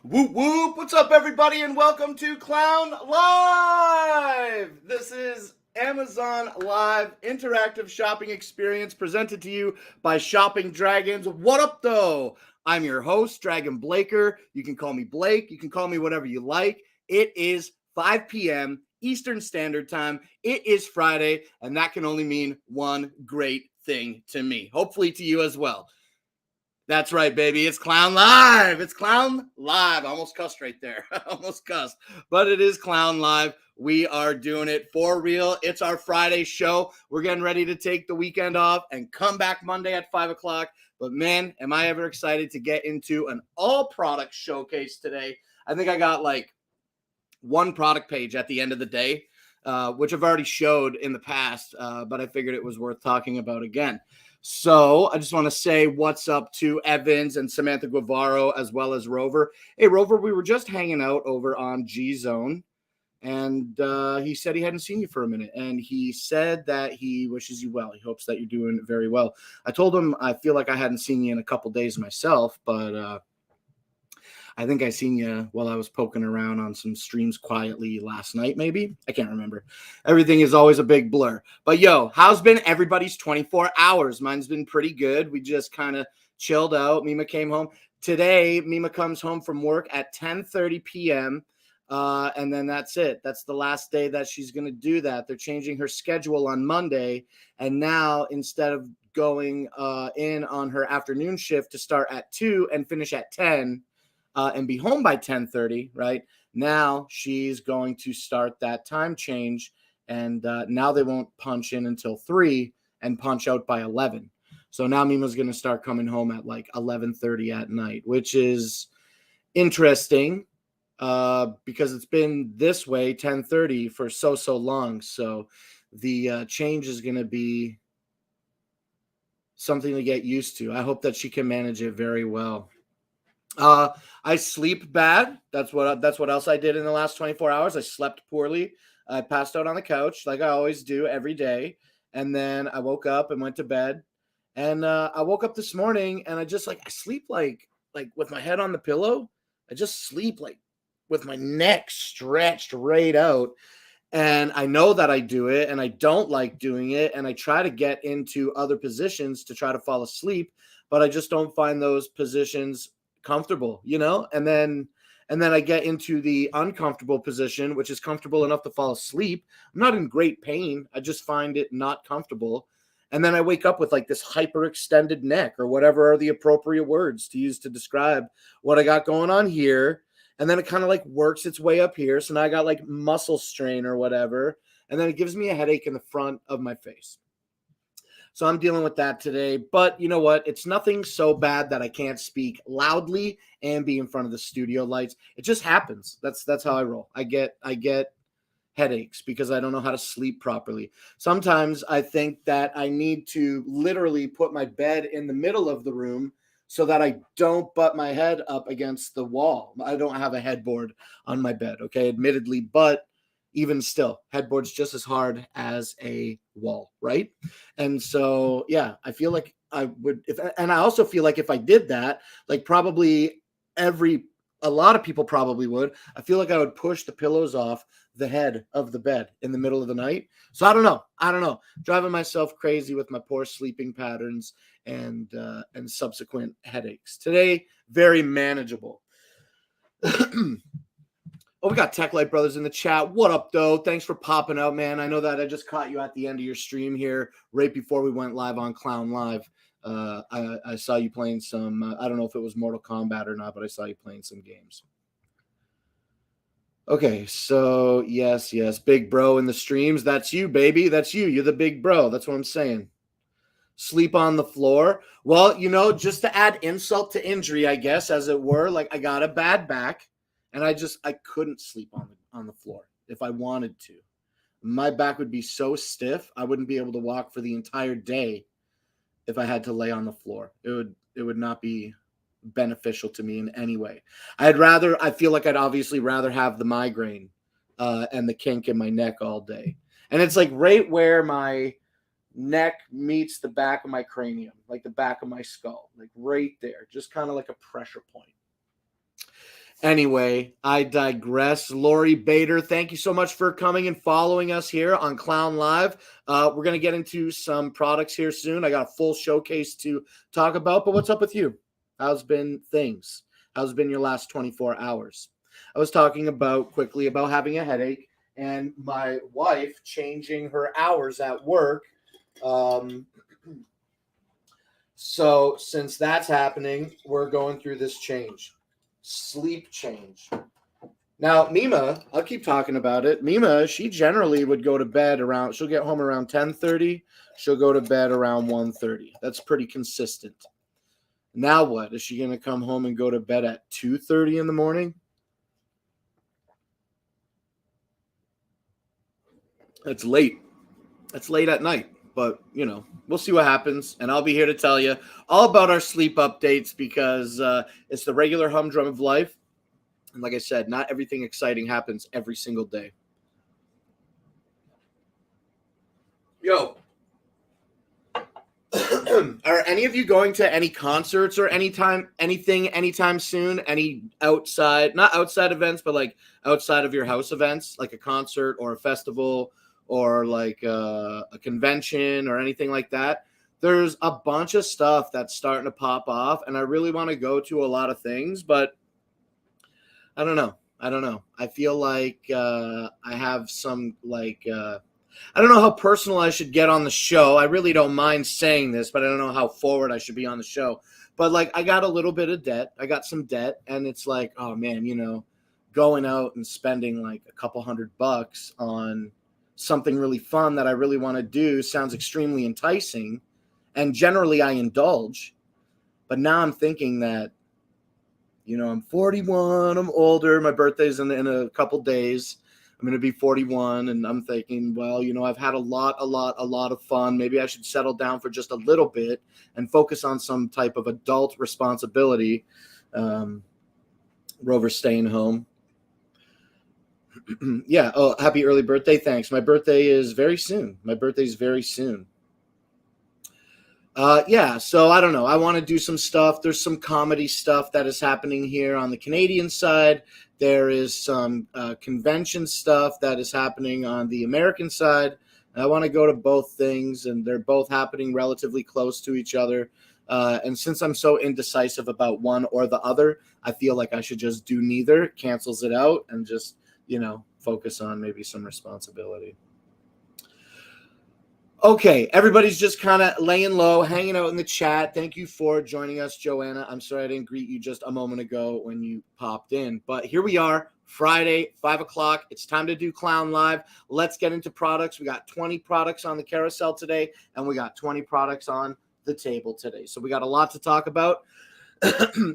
Whoop whoop! What's up, everybody, and welcome to Clown Live! This is Amazon Live interactive shopping experience presented to you by ShoppingDragons. What up, though? I'm your host, Dragon Blaker. You can call me Blake. You can call me whatever you like. It is 5 p.m. Eastern Standard Time. It is Friday, and that can only mean one great thing to me. Hopefully to you as well. That's right, baby. It's Clown Live. It's Clown Live. I almost cussed right there. Almost cussed. But it is Clown Live. We are doing it for real. It's our Friday show. We're getting ready to take the weekend off and come back Monday at 5 o'clock. But, man, am I ever excited to get into an all-product showcase today. I think I got, like, one product page at the end of the day, which I've already showed in the past, but I figured it was worth talking about again. So I just want to say what's up to Evans and Samantha Guevaro as well as Rover. Hey, Rover, we were just hanging out over on G-Zone, and he said he hadn't seen you for a minute, and he said that he wishes you well. He hopes that you're doing very well. I told him I feel like I hadn't seen you in a couple days myself, but I think I seen you while I was poking around on some streams quietly last night, maybe. I can't remember. Everything is always a big blur. But, yo, how's been everybody's 24 hours? Mine's been pretty good. We just kind of chilled out. Mima came home. Today, Mima comes home from work at 10:30 p.m., and then that's it. That's the last day that she's going to do that. They're changing her schedule on Monday, and now instead of going in on her afternoon shift to start at 2 and finish at 10, and be home by 10:30, right? Now she's going to start that time change, and now they won't punch in until 3 and punch out by 11. So now Mima's going to start coming home at like 11:30 at night, which is interesting because it's been this way, 10:30, for so long. So the change is going to be something to get used to. I hope that she can manage it very well. I sleep bad. That's what else I did in the last 24 hours. I slept poorly. I passed out on the couch like I always do every day. And then I woke up and went to bed. And I woke up this morning and I just I sleep like with my head on the pillow. I just sleep like with my neck stretched right out. And I know that I do it and I don't like doing it. And I try to get into other positions to try to fall asleep, but I just don't find those positions comfortable, and then I get into the uncomfortable position, which is comfortable enough to fall asleep. I'm not in great pain. I just find it not comfortable. And then I wake up with like this hyperextended neck or whatever are the appropriate words to use to describe what I got going on here. And then it kind of like works its way up here. So now I got like muscle strain or whatever. And then it gives me a headache in the front of my face. So I'm dealing with that today. But you know what? It's nothing so bad that I can't speak loudly and be in front of the studio lights. It just happens. That's how I roll. I get headaches because I don't know how to sleep properly. Sometimes I think that I need to literally put my bed in the middle of the room so that I don't butt my head up against the wall. I don't have a headboard on my bed, okay, admittedly, but even still, headboard's just as hard as a wall, right? And so, yeah, I feel like I would, and I also feel like if I did that, like probably a lot of people probably would. I feel like I would push the pillows off the head of the bed in the middle of the night. So I don't know. Driving myself crazy with my poor sleeping patterns and subsequent headaches. Today, very manageable. Oh, we got Tech Light Brothers in the chat. What up, though? Thanks for popping out, man. I know that I just caught you at the end of your stream here, right before we went live on Clown Live. I saw you playing some, I don't know if it was Mortal Kombat or not, but I saw you playing some games. Okay, so yes, big bro in the streams. That's you, baby. That's you. You're the big bro. That's what I'm saying. Sleep on the floor. Well, just to add insult to injury, I guess, as it were, like I got a bad back and I couldn't sleep on the floor if I wanted to. My back would be so stiff, I wouldn't be able to walk for the entire day if I had to lay on the floor. It would not be beneficial to me in any way. I feel like I'd obviously rather have the migraine and the kink in my neck all day. And it's like right where my neck meets the back of my cranium, like the back of my skull, like right there, just kind of like a pressure point. Anyway, I digress. Lori Bader, thank you so much for coming and following us here on Clown Live. We're going to get into some products here soon. I got a full showcase to talk about, but what's up with you? How's been things? How's been your last 24 hours? I was talking quickly about having a headache and my wife changing her hours at work. So since that's happening, we're going through this sleep change. Now, Mima, I'll keep talking about it. Mima, she generally would go to bed she'll get home around 10:30. She'll go to bed around 1:30. That's pretty consistent. Now what? Is she going to come home and go to bed at 2:30 in the morning? That's late. That's late at night. But, we'll see what happens. And I'll be here to tell you all about our sleep updates because it's the regular humdrum of life. And like I said, not everything exciting happens every single day. Yo. Are any of you going to any concerts or anytime soon? Any not outside events, but like outside of your house events, like a concert or a festival or like a convention or anything like that? There's a bunch of stuff that's starting to pop off, and I really want to go to a lot of things, but I don't know. I feel like I have some I don't know how personal I should get on the show. I really don't mind saying this, but I don't know how forward I should be on the show. But I got a little bit of debt. I got some debt, and it's like, oh man, going out and spending like a couple $100 on something really fun that I really want to do sounds extremely enticing, and generally I indulge. But now I'm thinking that, I'm 41, I'm older, my birthday's in a couple days. I'm going to be 41, and I'm thinking, well, I've had a lot of fun. Maybe I should settle down for just a little bit and focus on some type of adult responsibility. Rover's staying home. Yeah. Oh, happy early birthday. Thanks. My birthday is very soon. Yeah, so I don't know. I want to do some stuff. There's some comedy stuff that is happening here on the Canadian side. There is some convention stuff that is happening on the American side. I want to go to both things, and they're both happening relatively close to each other. And since I'm so indecisive about one or the other, I feel like I should just do neither. It cancels it out and just, focus on maybe some responsibility. Okay, everybody's just kind of laying low, hanging out in the chat. Thank you for joining us, Joanna. I'm sorry I didn't greet you just a moment ago when you popped in, but here we are, Friday, 5 o'clock. It's time to do Clown Live. Let's get into products. We got 20 products on the carousel today, and we got 20 products on the table today. So we got a lot to talk about.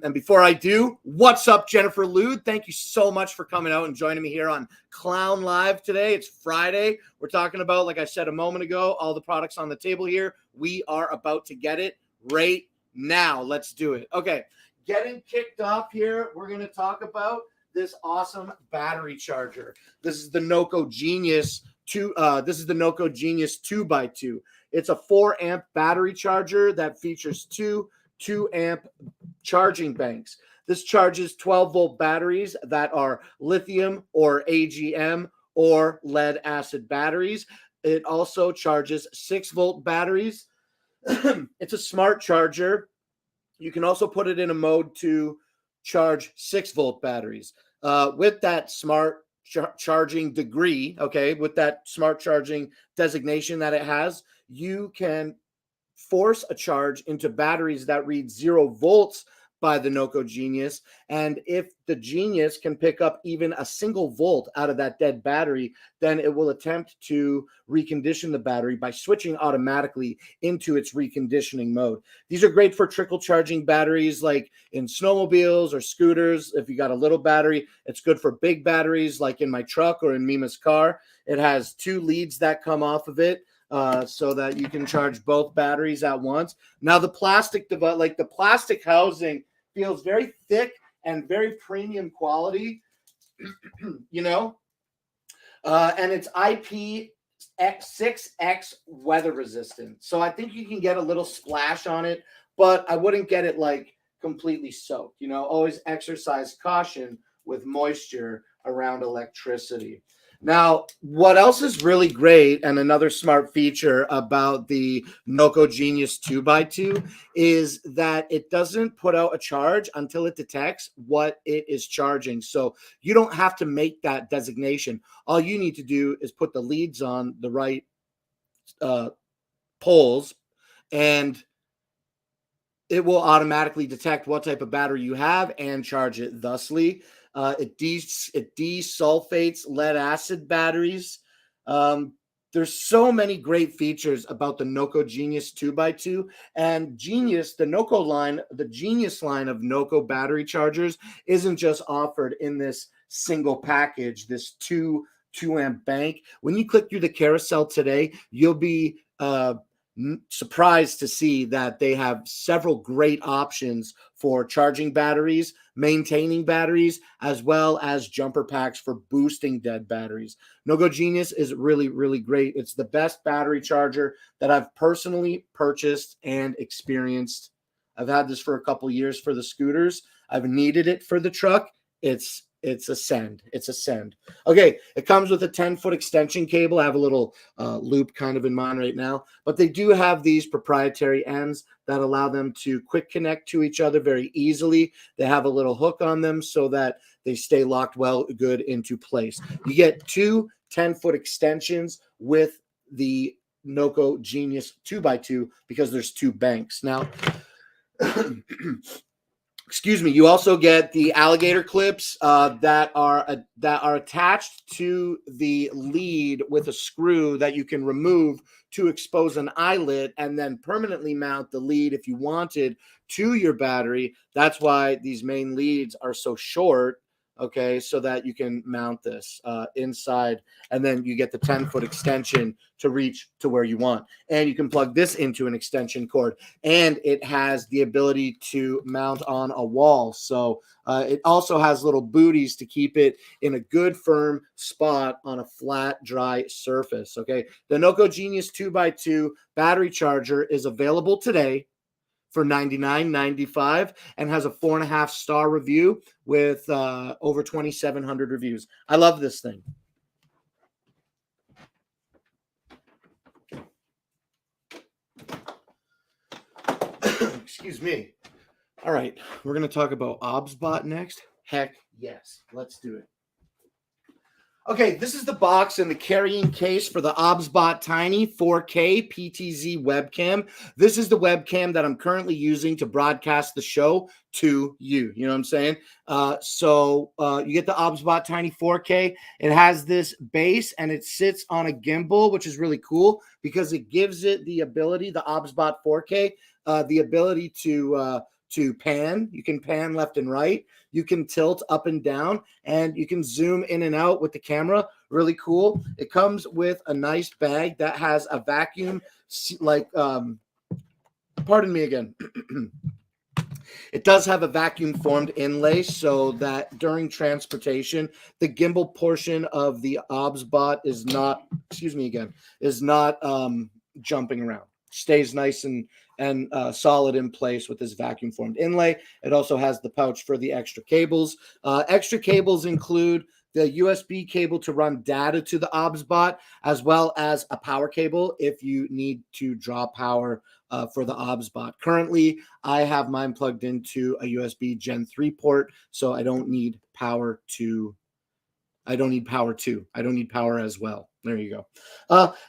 And before I do, what's up, Jennifer Lude? Thank you so much for coming out and joining me here on Clown Live today. It's Friday. We're talking about, like I said a moment ago, all the products on the table here. We are about to get it right now. Let's do it. Okay, getting kicked off here, we're going to talk about this awesome battery charger. This is the Noco Genius 2x2. It's a 4 amp battery charger that features two 2 amp charging banks. This charges 12 volt batteries that are lithium or AGM or lead acid batteries. It also charges 6 volt batteries. It's a smart charger. You can also put it in a mode to charge 6 volt batteries. With that smart charging degree, okay, with that smart charging designation that it has, you can force a charge into batteries that read 0 volts by the Noco Genius. And if the Genius can pick up even a single volt out of that dead battery, then it will attempt to recondition the battery by switching automatically into its reconditioning mode. These are great for trickle charging batteries like in snowmobiles or scooters. If you got a little battery, it's good for big batteries like in my truck or in Mima's car. It has 2 leads that come off of it, so that you can charge both batteries at once. Now the plastic housing feels very thick and very premium quality, you know, and it's IP6X weather resistant. So I think you can get a little splash on it, but I wouldn't get it like completely soaked. You know, always exercise caution with moisture around electricity. Now, what else is really great and another smart feature about the Noco Genius 2x2 is that it doesn't put out a charge until it detects what it is charging. So you don't have to make that designation. All you need to do is put the leads on the right poles, and it will automatically detect what type of battery you have and charge it thusly. It desulfates lead acid batteries. There's so many great features about the Noco Genius 2x2, and Genius, the Noco line, the Genius line of Noco battery chargers isn't just offered in this single package, this 2 amp bank. When you click through the carousel today, you'll be surprised to see that they have several great options for charging batteries, maintaining batteries, as well as jumper packs for boosting dead batteries. Noco Genius is really, really great. It's the best battery charger that I've personally purchased and experienced. I've had this for a couple years for the scooters. I've needed it for the truck. It's a send. It's a send. Okay, it comes with a 10-foot extension cable. I have a little loop kind of in mind right now, but they do have these proprietary ends that allow them to quick connect to each other very easily. They have a little hook on them so that they stay locked good into place. You get 2 10-foot extensions with the Noco Genius 2x2 because there's 2 banks. Now, excuse me, you also get the alligator clips that are attached to the lead with a screw that you can remove to expose an eyelet and then permanently mount the lead if you wanted to your battery. That's why these main leads are so short, okay, so that you can mount this inside, and then you get the 10-foot extension to reach to where you want. And you can plug this into an extension cord, and it has the ability to mount on a wall. So it also has little booties to keep it in a good firm spot on a flat, dry surface, okay? The Noco Genius 2x2 battery charger is available today for $99.95 and has a 4.5-star review with over 2,700 reviews. I love this thing. Excuse me. All right, we're going to talk about OBSBot next. Heck yes, let's do it. Okay, this is the box and the carrying case for the OBSBot Tiny 4K PTZ webcam. This is the webcam that I'm currently using to broadcast the show to you. You know what I'm saying? So you get the OBSBot Tiny 4K. It has this base and it sits on a gimbal, which is really cool because it gives it the ability, the OBSBot 4K, the ability to pan. You can pan left and right. You can tilt up and down, and you can zoom in and out with the camera. Really cool. It comes with a nice bag that has a vacuum, pardon me again. It does have a vacuum formed inlay so that during transportation, the gimbal portion of the OBSBot is not, jumping around. Stays nice and solid in place with this vacuum formed inlay. It also has the pouch for the extra cables. Extra cables include the USB cable to run data to the OBSBot, as well as a power cable if you need to draw power for the OBSBot. Currently, I have mine plugged into a USB Gen 3 port, so I don't need power I don't need power as well. There you go.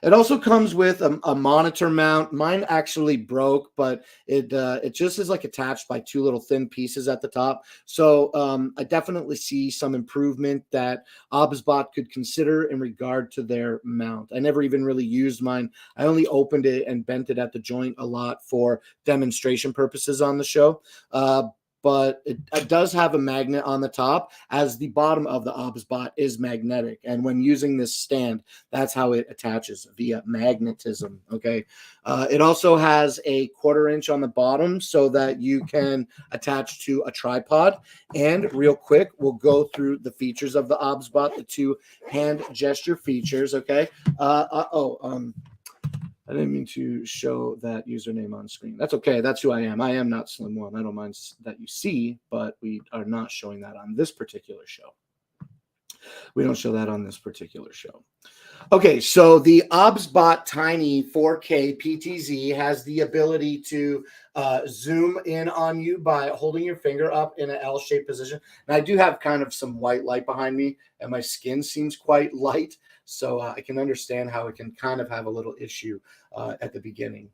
It also comes with a monitor mount. Mine actually broke, but it just is like attached by two little thin pieces at the top. So I definitely see some improvement that OBSBot could consider in regard to their mount. I never even really used mine. I only opened it and bent it at the joint a lot for demonstration purposes on the show. But it does have a magnet on the top, as the bottom of the OBSBot is magnetic. And when using this stand, that's how it attaches, via magnetism, okay? It also has a 1/4 inch on the bottom so that you can attach to a tripod. And real quick, we'll go through the features of the OBSBot, the two hand gesture features, okay? I didn't mean to show that username on screen. That's okay. That's who I am. I am not Slim One. I don't mind that you see, but we are not showing that on this particular show. We don't show that on this particular show. Okay, so the OBSBot Tiny 4K PTZ has the ability to zoom in on you by holding your finger up in an L-shaped position. And I do have kind of some white light behind me, and my skin seems quite light. So I can understand how it can kind of have a little issue at the beginning.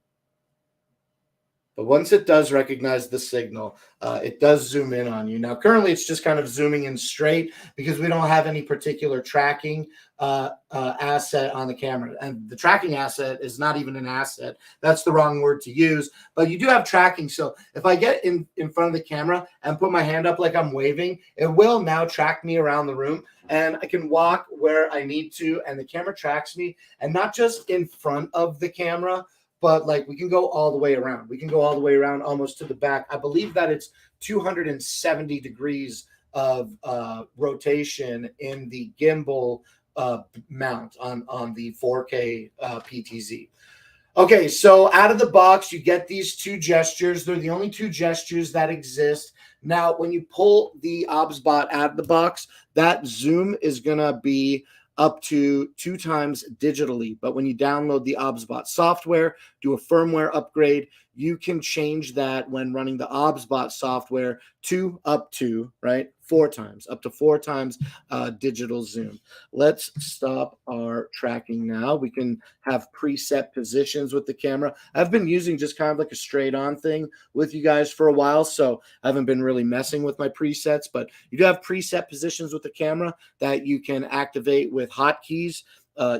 But once it does recognize the signal, it does zoom in on you. Now, currently, it's just kind of zooming in straight because we don't have any particular tracking asset on the camera. And the tracking asset is not even an asset. That's the wrong word to use. But you do have tracking. So if I get in front of the camera and put my hand up like I'm waving, it will now track me around the room. And I can walk where I need to. And the camera tracks me. And not just in front of the camera, but like we can go all the way around. We can go all the way around almost to the back. I believe that it's 270 degrees of rotation in the gimbal mount on the 4K PTZ. Okay, so out of the box, you get these two gestures. They're the only two gestures that exist. Now, when you pull the OBSBot out of the box, that zoom is going to be up to 2 times digitally. But when you download the OBSBot software, do a firmware upgrade, you can change that when running the OBSBot software to up to, right, 4 times, up to 4 times digital zoom. Let's stop our tracking now. We can have preset positions with the camera. I've been using just kind of like a straight on thing with you guys for a while, so I haven't been really messing with my presets, but you do have preset positions with the camera that you can activate with hotkeys.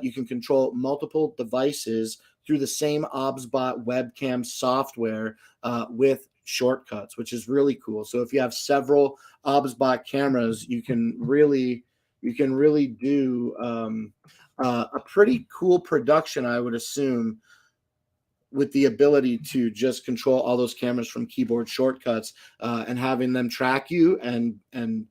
You can control multiple devices through the same OBSBot webcam software with shortcuts, which is really cool. So if you have several OBSBot cameras, you can really do a pretty cool production, I would assume, with the ability to just control all those cameras from keyboard shortcuts and having them track you and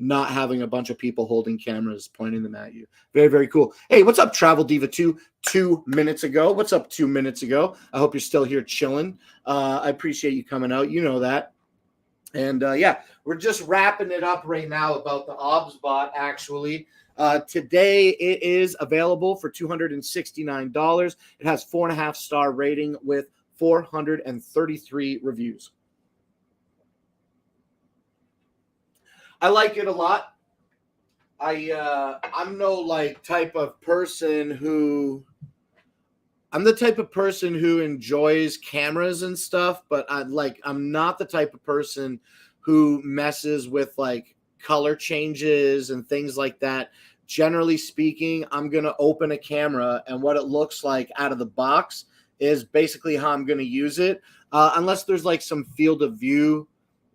not having a bunch of people holding cameras pointing them at you. Very, very cool. Hey, what's up, Travel Diva 2 minutes ago? What's up 2 minutes ago? I hope you're still here chilling. I appreciate you coming out. You know that. And yeah, we're just wrapping it up right now about the OBSBot, actually. Today, it is available for $269. It has 4.5-star rating with 433 reviews. I like it a lot. I'm no like type of person who I'm the type of person who enjoys cameras and stuff, but I'm not the type of person who messes with like color changes and things like that. Generally speaking, I'm going to open a camera and what it looks like out of the box is basically how I'm going to use it. Unless there's like some field of view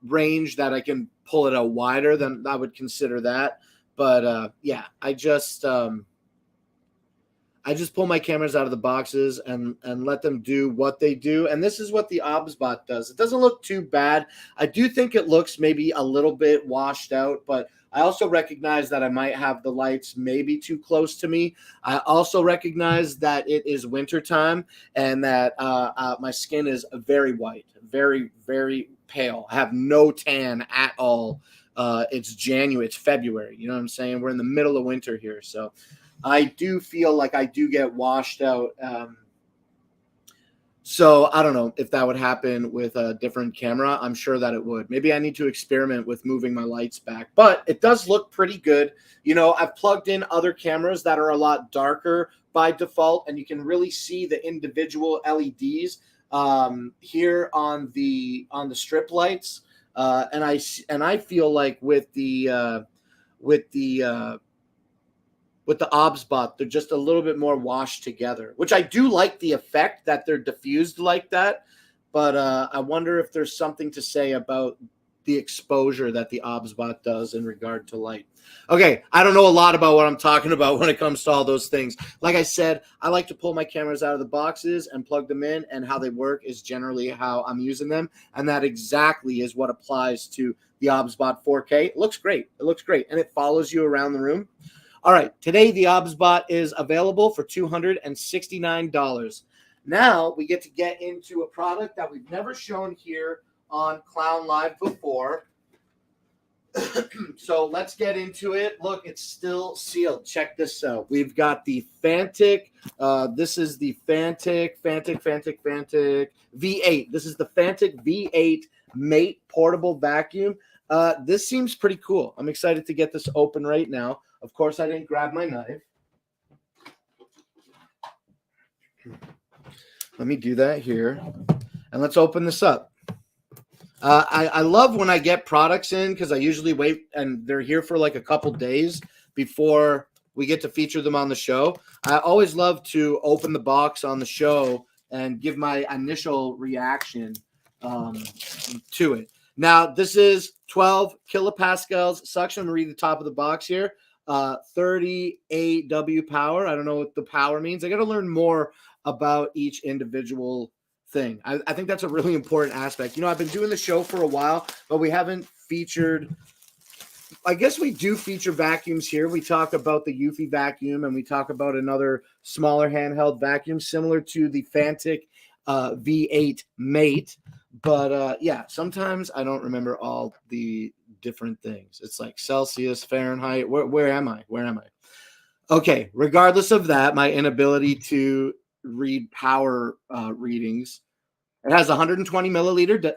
range that I can pull it out wider, then I would consider that. But yeah, I just pull my cameras out of the boxes and let them do what they do. And this is what the ObsBot does. It doesn't look too bad. I do think it looks maybe a little bit washed out, but I also recognize that I might have the lights maybe too close to me. I also recognize that it is wintertime and that my skin is very white, very, very pale. I have no tan at all. It's January, it's February. You know what I'm saying? We're in the middle of winter here. So I do feel like I do get washed out. So I don't know if that would happen with a different camera. I'm sure that it would. Maybe I need to experiment with moving my lights back, but it does look pretty good. You know, I've plugged in other cameras that are a lot darker by default, and you can really see the individual LEDs here on the strip lights. And I feel like with the ObsBot, they're just a little bit more washed together, which I do like the effect that they're diffused like that. But I wonder if there's something to say about the exposure that the ObsBot does in regard to light. Okay, I don't know a lot about what I'm talking about when it comes to all those things. Like I said, I like to pull my cameras out of the boxes and plug them in, and how they work is generally how I'm using them. And that exactly is what applies to the ObsBot 4K. It looks great. It looks great. And it follows you around the room. All right, today the ObsBot is available for $269. Now we get into a product that we've never shown here on Clown Live before. So let's get into it. Look, it's still sealed. Check this out. We've got the Fantic. This is the Fantic V8. This is the Fantic V8 Mate Portable Vacuum. This seems pretty cool. I'm excited to get this open right now. Of course, I didn't grab my knife. Let me do that here. And let's open this up. I love when I get products in because I usually wait and they're here for like a couple days before we get to feature them on the show. I always love to open the box on the show and give my initial reaction to it. Now, this is 12 kilopascals suction. I'm going to read the top of the box here. 30 AW power. I don't know what the power means. I got to learn more about each individual thing. I think that's a really important aspect. You know, I've been doing the show for a while, but we haven't featured. I guess we do feature vacuums here. We talk about the Eufy vacuum, and we talk about another smaller handheld vacuum similar to the Fantic V8 Mate. But yeah, sometimes I don't remember all the different things. It's like Celsius, Fahrenheit. Where am I? Okay, regardless of that, my inability to read power readings. It has a 120 milliliter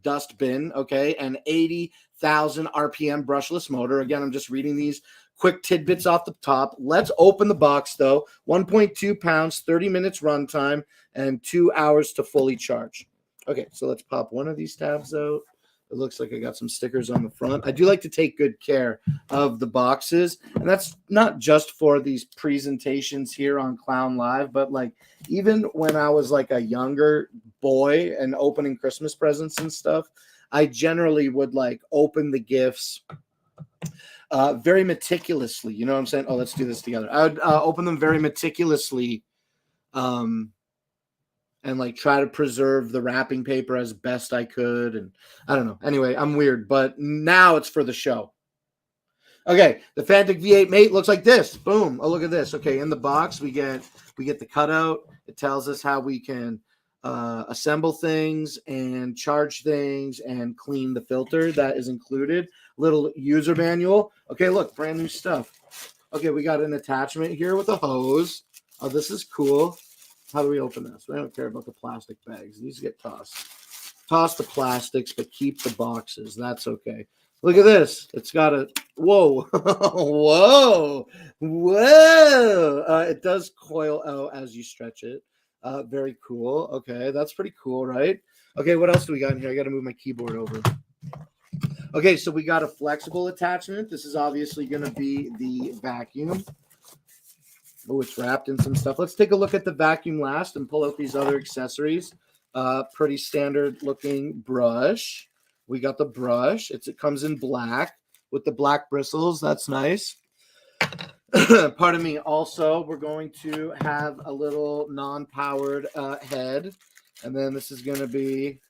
dust bin, okay, and 80,000 RPM brushless motor. Again, I'm just reading these quick tidbits off the top. Let's open the box, though. 1.2 pounds, 30 minutes runtime, and 2 hours to fully charge. Okay, so let's pop one of these tabs out. It looks like I got some stickers on the front. I do like to take good care of the boxes. And that's not just for these presentations here on Clown Live, but like even when I was like a younger boy and opening Christmas presents and stuff, I generally would like open the gifts very meticulously. You know what I'm saying? Oh, let's do this together. I would open them very meticulously and like try to preserve the wrapping paper as best I could. And I don't know. Anyway, I'm weird, but now it's for the show. Okay, the Fantic V8 Mate looks like this. Boom. Oh, look at this. Okay, in the box, we get the cutout. It tells us how we can assemble things and charge things and clean the filter. That is included. Little user manual. Okay, look, brand new stuff. Okay, we got an attachment here with a hose. Oh, this is cool. How do we open this? I don't care about the plastic bags. These get tossed. Toss the plastics, but keep the boxes. That's okay. Look at this. It's got a, whoa, whoa, whoa. It does coil out as you stretch it. Very cool. Okay, that's pretty cool, right? Okay, what else do we got in here? I got to move my keyboard over. Okay, so we got a flexible attachment. This is obviously going to be the vacuum. Oh, it's wrapped in some stuff. Let's take a look at the vacuum last and pull out these other accessories. Pretty standard looking brush. We got the brush. It comes in black with the black bristles. That's nice. Pardon me. Also, we're going to have a little non-powered head. And then this is going to be,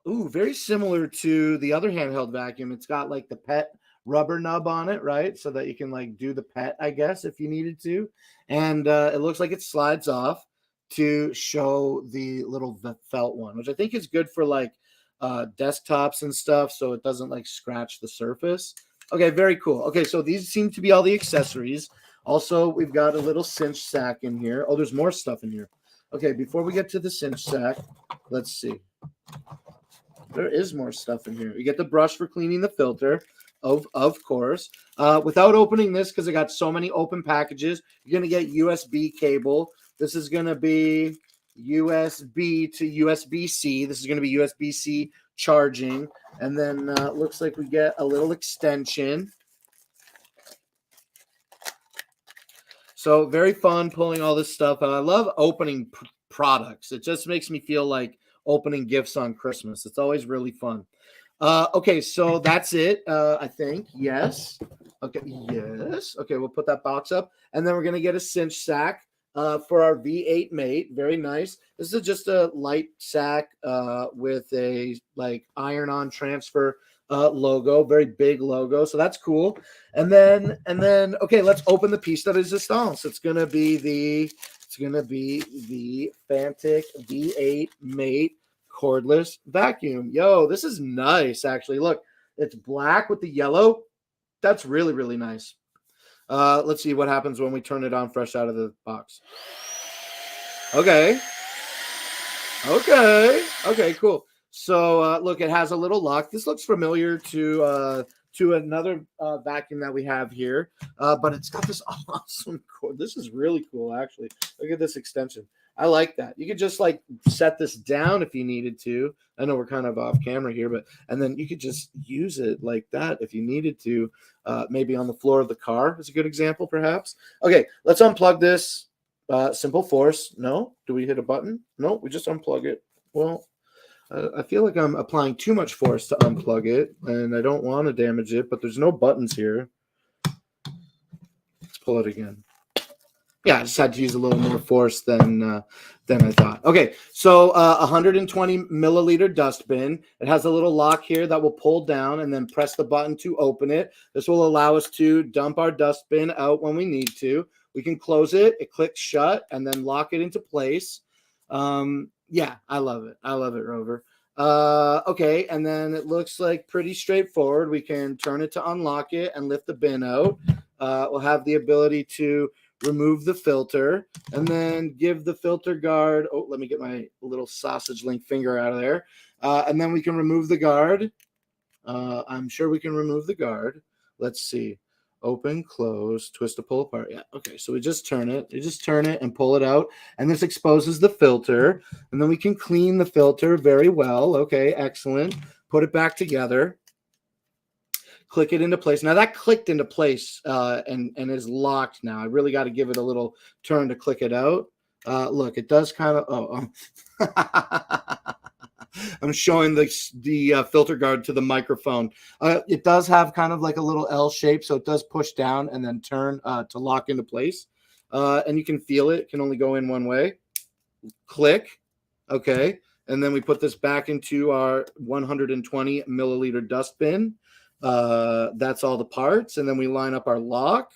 ooh, very similar to the other handheld vacuum. It's got like the pet rubber nub on it, right? So that you can like do the pet, I guess, if you needed to. And it looks like it slides off to show the little felt one, which I think is good for like desktops and stuff, so it doesn't like scratch the surface. Okay, very cool. Okay, so these seem to be all the accessories. Also, we've got a little cinch sack in here. Oh, there's more stuff in here. Okay, before we get to the cinch sack, let's see. There is more stuff in here. You get the brush for cleaning the filter, of course. Without opening this, because I got so many open packages, you're going to get USB cable. This is going to be USB to USB-C. This is going to be USB-C charging. And then looks like we get a little extension. So very fun pulling all this stuff out. I love opening products. It just makes me feel like opening gifts on Christmas. It's always really fun. Okay, so that's it, I think. Yes. Okay, yes. Okay, we'll put that box up. And then we're going to get a cinch sack for our V8 mate. Very nice. This is just a light sack with a like iron-on transfer logo, very big logo. So that's cool. And then, okay, let's open the piece de resistance. It's going to be the Fantic V8 mate cordless vacuum. Yo, this is nice, actually. Look, it's black with the yellow. That's really, really nice. Let's see what happens when we turn it on fresh out of the box. Okay, cool. So look, it has a little lock. This looks familiar to another vacuum that we have here, but it's got this awesome cord. This is really cool, actually. Look at this extension. I like that. You could just like set this down if you needed to. I know we're kind of off camera here, and then you could just use it like that if you needed to, maybe on the floor of the car is a good example, perhaps. Okay, let's unplug this. Simple force. No, do we hit a button? No, we just unplug it. Well, I feel like I'm applying too much force to unplug it, and I don't want to damage it, but there's no buttons here. Let's pull it again. Yeah, I just had to use a little more force than I thought. Okay, so 120 milliliter dustbin. It has a little lock here that will pull down and then press the button to open it. This will allow us to dump our dustbin out when we need to. We can close it. It clicks shut and then lock it into place. Yeah, I love it. I love it, Rover. Okay, and then it looks like pretty straightforward. We can turn it to unlock it and lift the bin out. We'll have the ability to remove the filter and then give the filter guard. Oh, let me get my little sausage link finger out of there. And then we can remove the guard. I'm sure we can remove the guard. Let's see. Open, close, twist to pull apart. Yeah, okay. So we just turn it. You just turn it and pull it out. And this exposes the filter. And then we can clean the filter very well. Okay, excellent. Put it back together. Click it into place. Now that clicked into place and is locked now. I really got to give it a little turn to click it out. Look, it does kind of, I'm showing the filter guard to the microphone. It does have kind of like a little L shape, so it does push down and then turn to lock into place. And you can feel it. It can only go in one way. Click. Okay. And then we put this back into our 120 milliliter dustbin. That's all the parts. And then we line up our lock.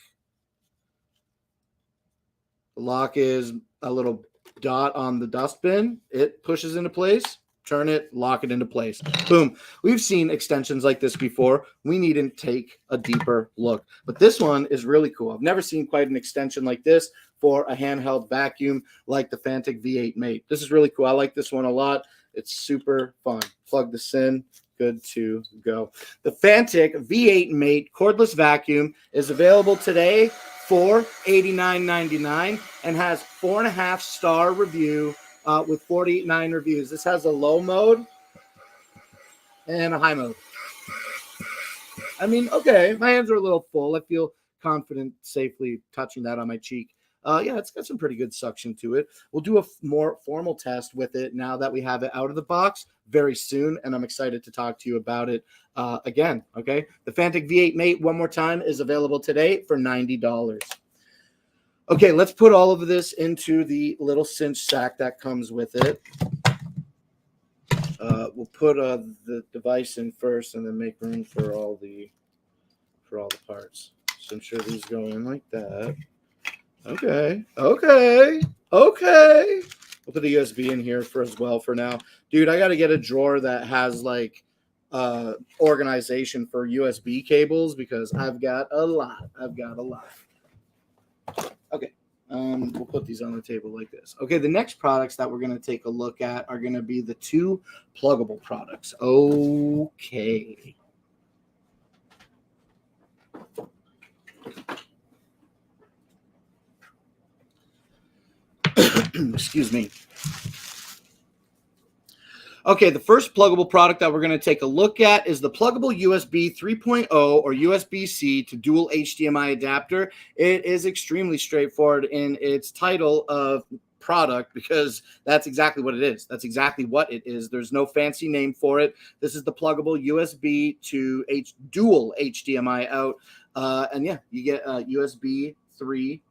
The lock is a little dot on the dustbin. It pushes into place. Turn it, lock it into place. Boom. We've seen extensions like this before. We need to take a deeper look. But this one is really cool. I've never seen quite an extension like this for a handheld vacuum like the Fantic V8 Mate. This is really cool. I like this one a lot. It's super fun. Plug this in. Good to go. The Fantic V8 Mate cordless vacuum is available today for $89.99 and has 4.5-star review with 49 reviews. This has a low mode and a high mode. I mean, okay, my hands are a little full. I feel confident safely touching that on my cheek. Yeah, it's got some pretty good suction to it. We'll do a more formal test with it now that we have it out of the box very soon, and I'm excited to talk to you about it again, okay? The Fantic V8 Mate, one more time, is available today for $90. Okay, let's put all of this into the little cinch sack that comes with it. We'll put the device in first and then make room for all the parts. So I'm sure these go in like that. Okay. We'll put the USB in here as well for now. Dude, I got to get a drawer that has like organization for USB cables because I've got a lot. Okay. We'll put these on the table like this. Okay, the next products that we're going to take a look at are going to be the two pluggable products. Okay. Excuse me. Okay, the first pluggable product that we're going to take a look at is the pluggable USB 3.0 or USB-C to dual HDMI adapter. It is extremely straightforward in its title of product because that's exactly what it is. That's exactly what it is. There's no fancy name for it. This is the pluggable USB to dual HDMI out. And yeah, you get a USB 3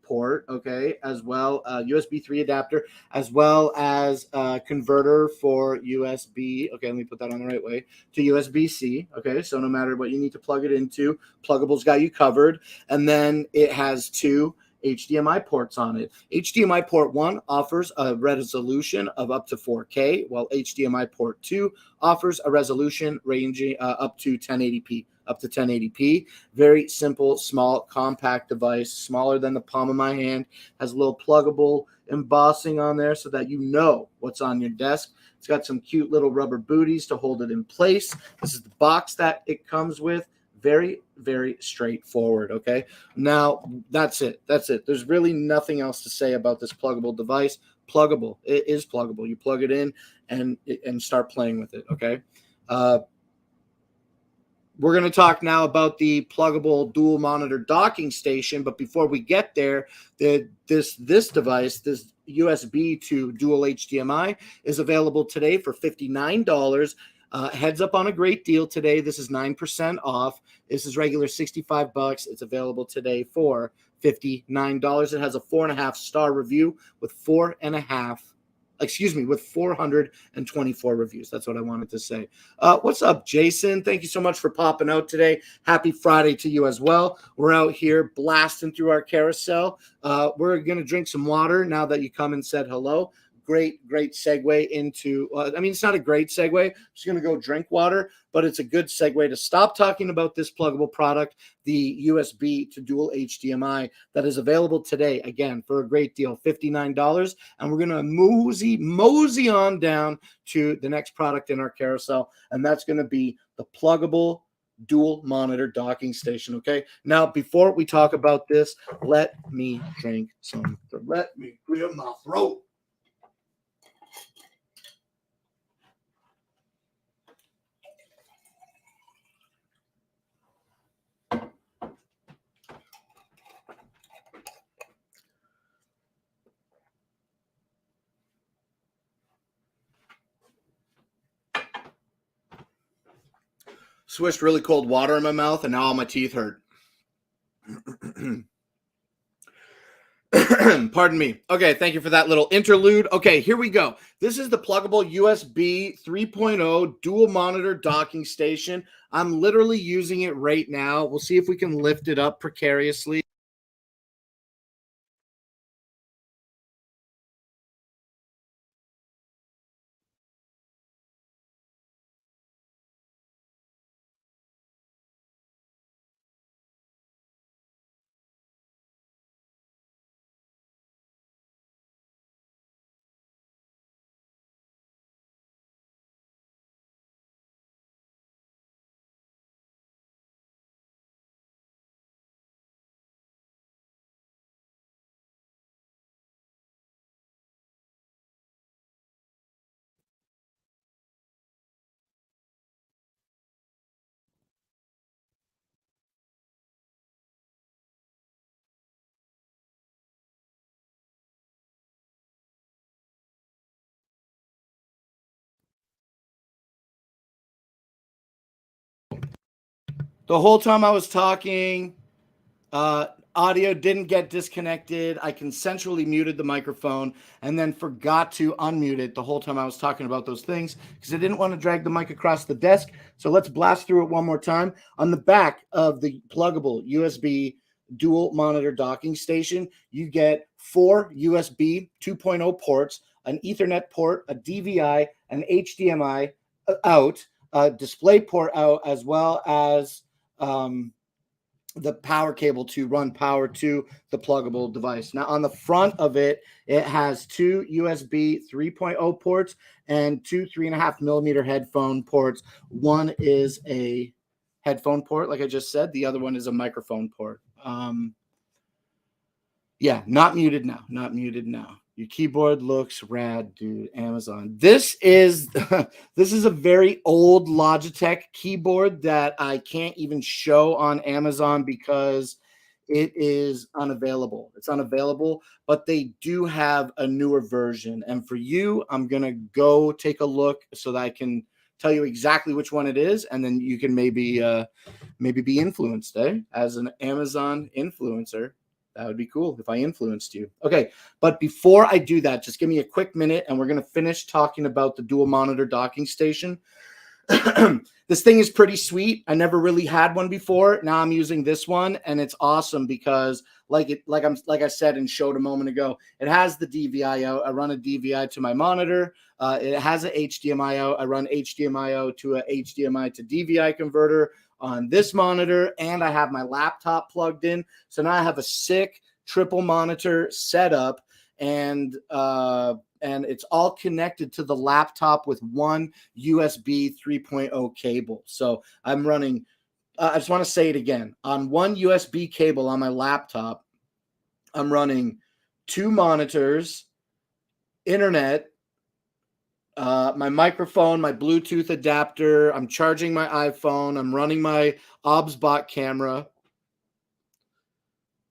port, okay, as well USB 3 adapter, as well as a converter for USB, okay, let me put that on the right way, to USB-C, okay, so no matter what you need to plug it into, Pluggable's got you covered. And then it has two HDMI ports on it. HDMI port 1 offers a resolution of up to 4K, while HDMI port 2 offers a resolution ranging up to 1080p. Very simple, small, compact device, smaller than the palm of my hand. Has a little pluggable embossing on there so that you know what's on your desk. It's got some cute little rubber booties to hold it in place. This is the box that it comes with. Very, very straightforward, okay? Now, that's it. There's really nothing else to say about this pluggable device. Pluggable. It is pluggable. You plug it in and start playing with it, okay? We're going to talk now about the pluggable dual monitor docking station, but before we get there, this device, this USB to dual HDMI, is available today for $59. Heads up on a great deal today. This is 9% off. This is regular $65. It's available today for $59. It has a 4.5-star review with 424 reviews. That's what I wanted to say. What's up, Jason? Thank you so much for popping out today. Happy Friday to you as well. We're out here blasting through our carousel. We're going to drink some water now that you come and said hello. Great segue into, it's not a great segue. I'm just going to go drink water, but it's a good segue to stop talking about this pluggable product, the USB to dual HDMI that is available today, again, for a great deal, $59. And we're going to mosey on down to the next product in our carousel, and that's going to be the pluggable dual monitor docking station, okay? Now, before we talk about this, let me drink some. Let me clear my throat. Swished really cold water in my mouth, and now all my teeth hurt. Pardon me. Okay, thank you for that little interlude. Okay, here we go. This is the pluggable USB 3.0 dual monitor docking station. I'm literally using it right now. We'll see if we can lift it up precariously. The whole time I was talking, audio didn't get disconnected. I consensually muted the microphone and then forgot to unmute it the whole time I was talking about those things because I didn't want to drag the mic across the desk. So let's blast through it one more time. On the back of the pluggable USB dual monitor docking station, you get 4 USB 2.0 ports, an Ethernet port, a DVI, an HDMI out, a display port out, as well as the power cable to run power to the pluggable device. Now, on the front of it, it has 2 USB 3.0 ports and 2 3.5 millimeter headphone ports. One is a headphone port, like I just said. The other one is a microphone port. Yeah, not muted now. Not muted now. Your keyboard looks rad, dude. Amazon. This is this is a very old Logitech keyboard that I can't even show on Amazon because it is unavailable. It's unavailable, but they do have a newer version. And for you, I'm gonna go take a look so that I can tell you exactly which one it is, and then you can maybe be influenced, as an Amazon influencer. That would be cool if I influenced you. Okay, but before I do that, just give me a quick minute and we're going to finish talking about the dual monitor docking station. This thing is pretty sweet. I never really had one before. Now I'm using this one and it's awesome because like I said and showed a moment ago, it has the DVI out. I run a DVI to my monitor. It has an HDMI out. I run HDMI out to a HDMI to DVI converter on this monitor, and I have my laptop plugged in. So now I have a sick triple monitor setup, and it's all connected to the laptop with one USB 3.0 cable. So I'm running, I just want to say it again, on one USB cable on my laptop, I'm running 2 monitors, internet, my microphone, my Bluetooth adapter. I'm charging my iPhone. I'm running my OBSBot camera.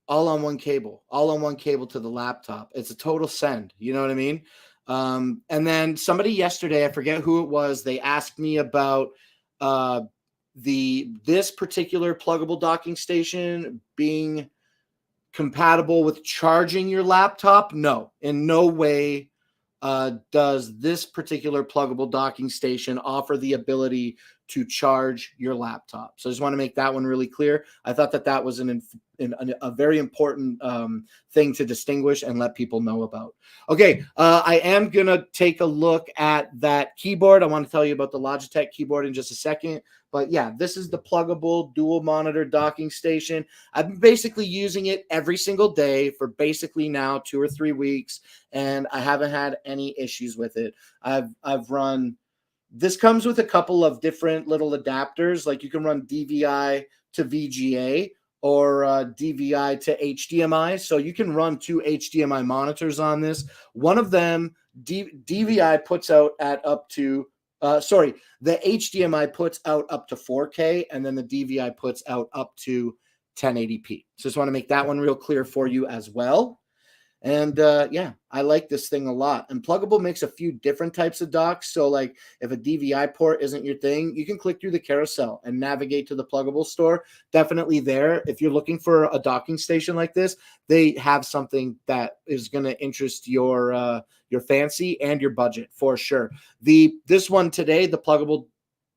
All on one cable to the laptop. It's a total send. You know what I mean? And then somebody yesterday, I forget who it was, they asked me about this particular pluggable docking station being compatible with charging your laptop. No, in no way does this particular pluggable docking station offer the ability to charge your laptop. So I just want to make that one really clear. I thought that was a very important thing to distinguish and let people know about. Okay, I am going to take a look at that keyboard. I want to tell you about the Logitech keyboard in just a second. But yeah, this is the pluggable dual monitor docking station. I've been basically using it every single day for basically now 2 or 3 weeks, and I haven't had any issues with it. I've run, this comes with a couple of different little adapters. Like you can run DVI to VGA or DVI to HDMI. So you can run 2 HDMI monitors on this. One of them, DVI puts out at up to the HDMI puts out up to 4K, and then the DVI puts out up to 1080p. So just want to make that one real clear for you as well. And yeah, I like this thing a lot. And Pluggable makes a few different types of docks. So like if a DVI port isn't your thing, you can click through the carousel and navigate to the Pluggable store. Definitely there. If you're looking for a docking station like this, they have something that is going to interest your fancy and your budget for sure. This one today, the Pluggable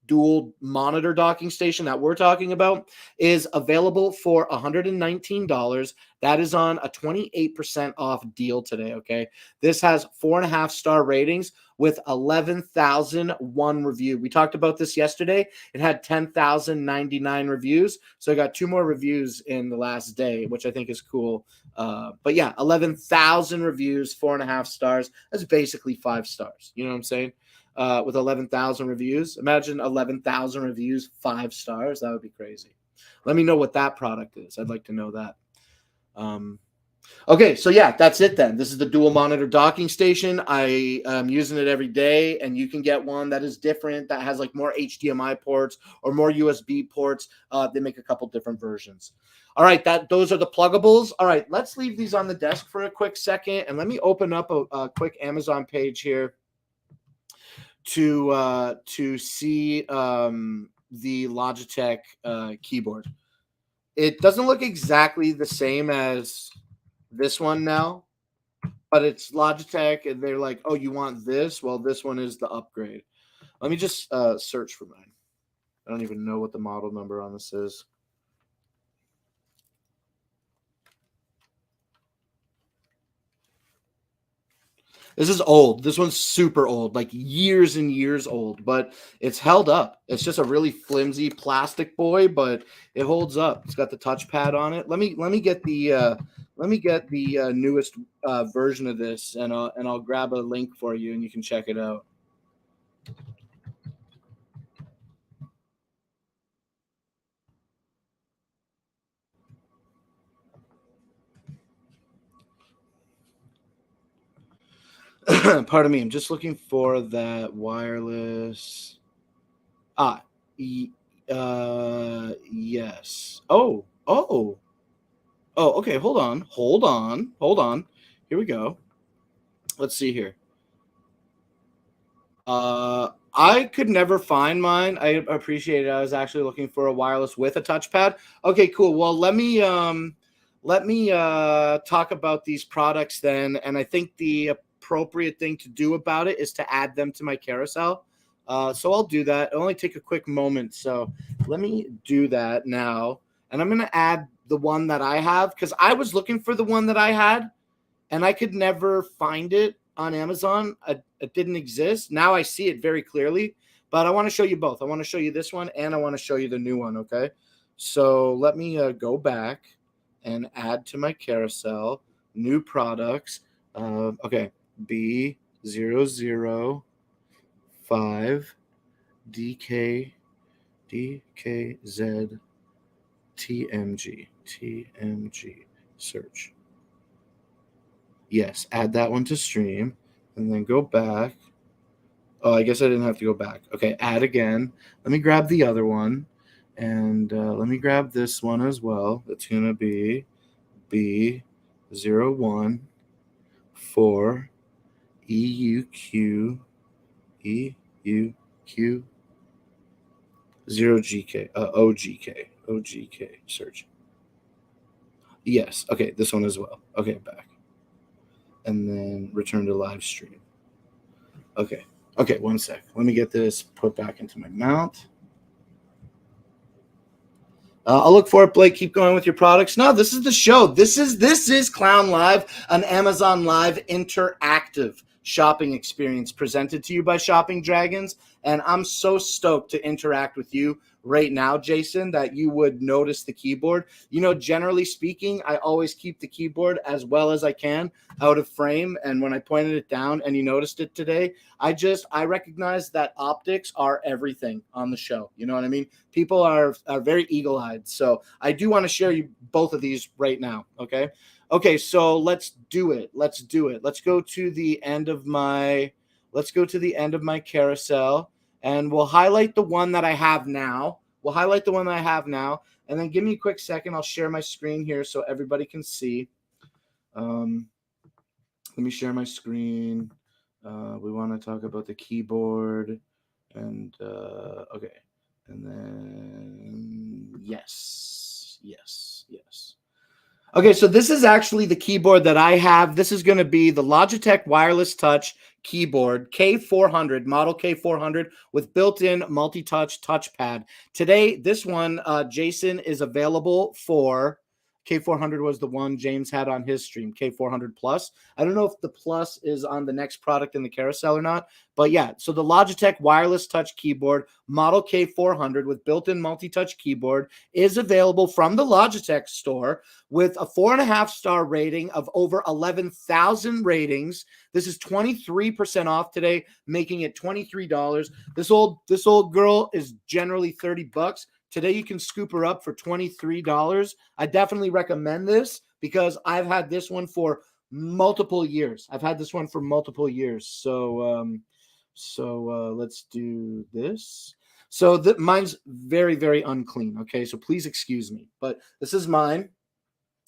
dual monitor docking station that we're talking about, is available for $119. That is on a 28% off deal today. Okay. This has 4.5-star ratings with 11,001 review. We talked about this yesterday. It had 10,099 reviews. So I got 2 more reviews in the last day, which I think is cool. But yeah, 11,000 reviews, 4.5 stars. That's basically 5 stars. You know what I'm saying? With 11,000 reviews. Imagine 11,000 reviews, 5 stars. That would be crazy. Let me know what that product is. I'd like to know that. Okay, so yeah, that's it then. This is the dual monitor docking station. I am using it every day, and you can get one that is different, that has like more HDMI ports or more USB ports. They make a couple different versions. All right, those are the pluggables. All right, let's leave these on the desk for a quick second, and let me open up a quick Amazon page here to see the Logitech keyboard. It doesn't look exactly the same as this one now, but it's Logitech, and they're like, "Oh, you want this? Well, this one is the upgrade." Let me just search for mine. I don't even know what the model number on this is. This is old. This one's super old, like years and years old, but it's held up. It's just a really flimsy plastic boy, but it holds up. It's got the touchpad on it. Let me get the newest version of this, and I'll grab a link for you, and you can check it out. Pardon me. I'm just looking for that wireless. Ah, yes. Oh. Okay. Hold on. Here we go. Let's see here. I could never find mine. I appreciate it. I was actually looking for a wireless with a touchpad. Okay, cool. Well, let me talk about these products then, and I think the appropriate thing to do about it is to add them to my carousel. So I'll do that. It'll only take a quick moment. So let me do that now, and I'm gonna add the one that I have because I was looking for the one that I had and I could never find it on Amazon. It didn't exist. Now I see it very clearly, but I want to show you both. I want to show you this one and I want to show you the new one. Okay. So let me go back and add to my carousel new products. Okay. B005 DK DKZ TMG search. Yes, add that one to stream and then go back. Oh, I guess I didn't have to go back. Okay, add again. Let me grab the other one and let me grab this one as well. It's going to be B014 EUQ 0GK OGK search. Yes, okay, this one as well. Okay, back. And then return to live stream. Okay, 1 sec. Let me get this put back into my mount. I'll look for it, Blake. Keep going with your products. No, this is the show. This is Clown Live, an Amazon Live interactive shopping experience presented to you by ShoppingDragons. And I'm so stoked to interact with you right now, Jason, that you would notice the keyboard. You know, generally speaking, I always keep the keyboard as well as I can out of frame. And when I pointed it down and you noticed it today, I recognize that optics are everything on the show. You know what I mean? People are very eagle-eyed. So I do want to share you both of these right now. Okay, so let's do it. Let's go to the end of my carousel and we'll highlight the one that I have now. And then give me a quick second. I'll share my screen here so everybody can see. Let me share my screen. We want to talk about the keyboard and okay. And then yes. Okay, so this is actually the keyboard that I have. This is going to be the Logitech Wireless Touch keyboard, K400, model K400 with built-in multi-touch touchpad. Today, this one, Jason, is available for K400 was the one James had on his stream, K400 Plus. I don't know if the Plus is on the next product in the carousel or not, but yeah. So the Logitech Wireless Touch keyboard, model K400 with built-in multi-touch keyboard is available from the Logitech store with a 4.5-star rating of over 11,000 ratings. This is 23% off today, making it $23. This old girl is generally $30. Today you can scoop her up for $23. I definitely recommend this because I've had this one for multiple years. So let's do this. So mine's very, very unclean. Okay, so please excuse me, but this is mine.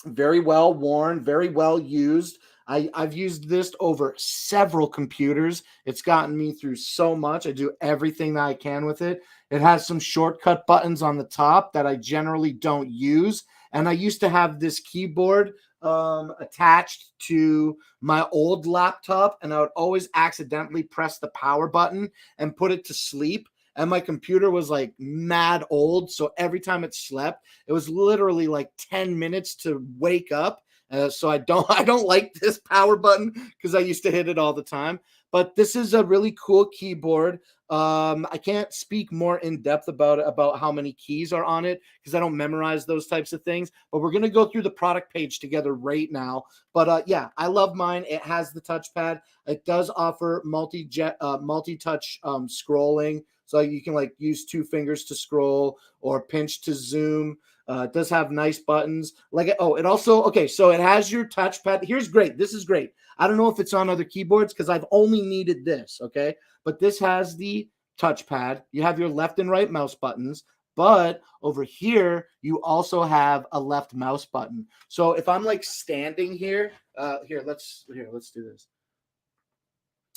Very well worn, very well used. I've used this over several computers. It's gotten me through so much. I do everything that I can with it. It has some shortcut buttons on the top that I generally don't use. And I used to have this keyboard attached to my old laptop, and I would always accidentally press the power button and put it to sleep. And my computer was like mad old. So every time it slept, it was literally like 10 minutes to wake up. So I don't like this power button because I used to hit it all the time. But this is a really cool keyboard. I can't speak more in depth about how many keys are on it because I don't memorize those types of things. But we're gonna go through the product page together right now. But yeah, I love mine. It has the touchpad. It does offer multi-touch scrolling, so you can like use 2 fingers to scroll or pinch to zoom. It does have nice buttons. It also, okay, so it has your touchpad. Here's great. This is great. I don't know if it's on other keyboards because I've only needed this, okay? But this has the touchpad. You have your left and right mouse buttons, but over here, you also have a left mouse button. So if I'm like standing here, let's do this.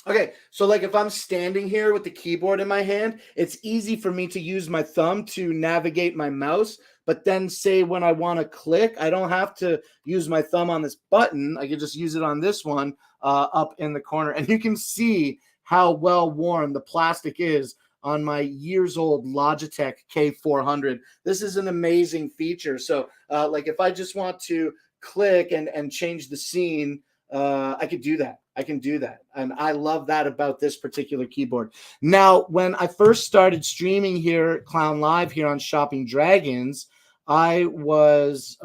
Okay, so like if I'm standing here with the keyboard in my hand, it's easy for me to use my thumb to navigate my mouse. But then say when I want to click, I don't have to use my thumb on this button. I can just use it on this one up in the corner. And you can see how well worn the plastic is on my years old Logitech K400. This is an amazing feature. So like if I just want to click and change the scene, I could do that. I can do that. And I love that about this particular keyboard. Now, when I first started streaming here, Clown Live here on Shopping Dragons, I was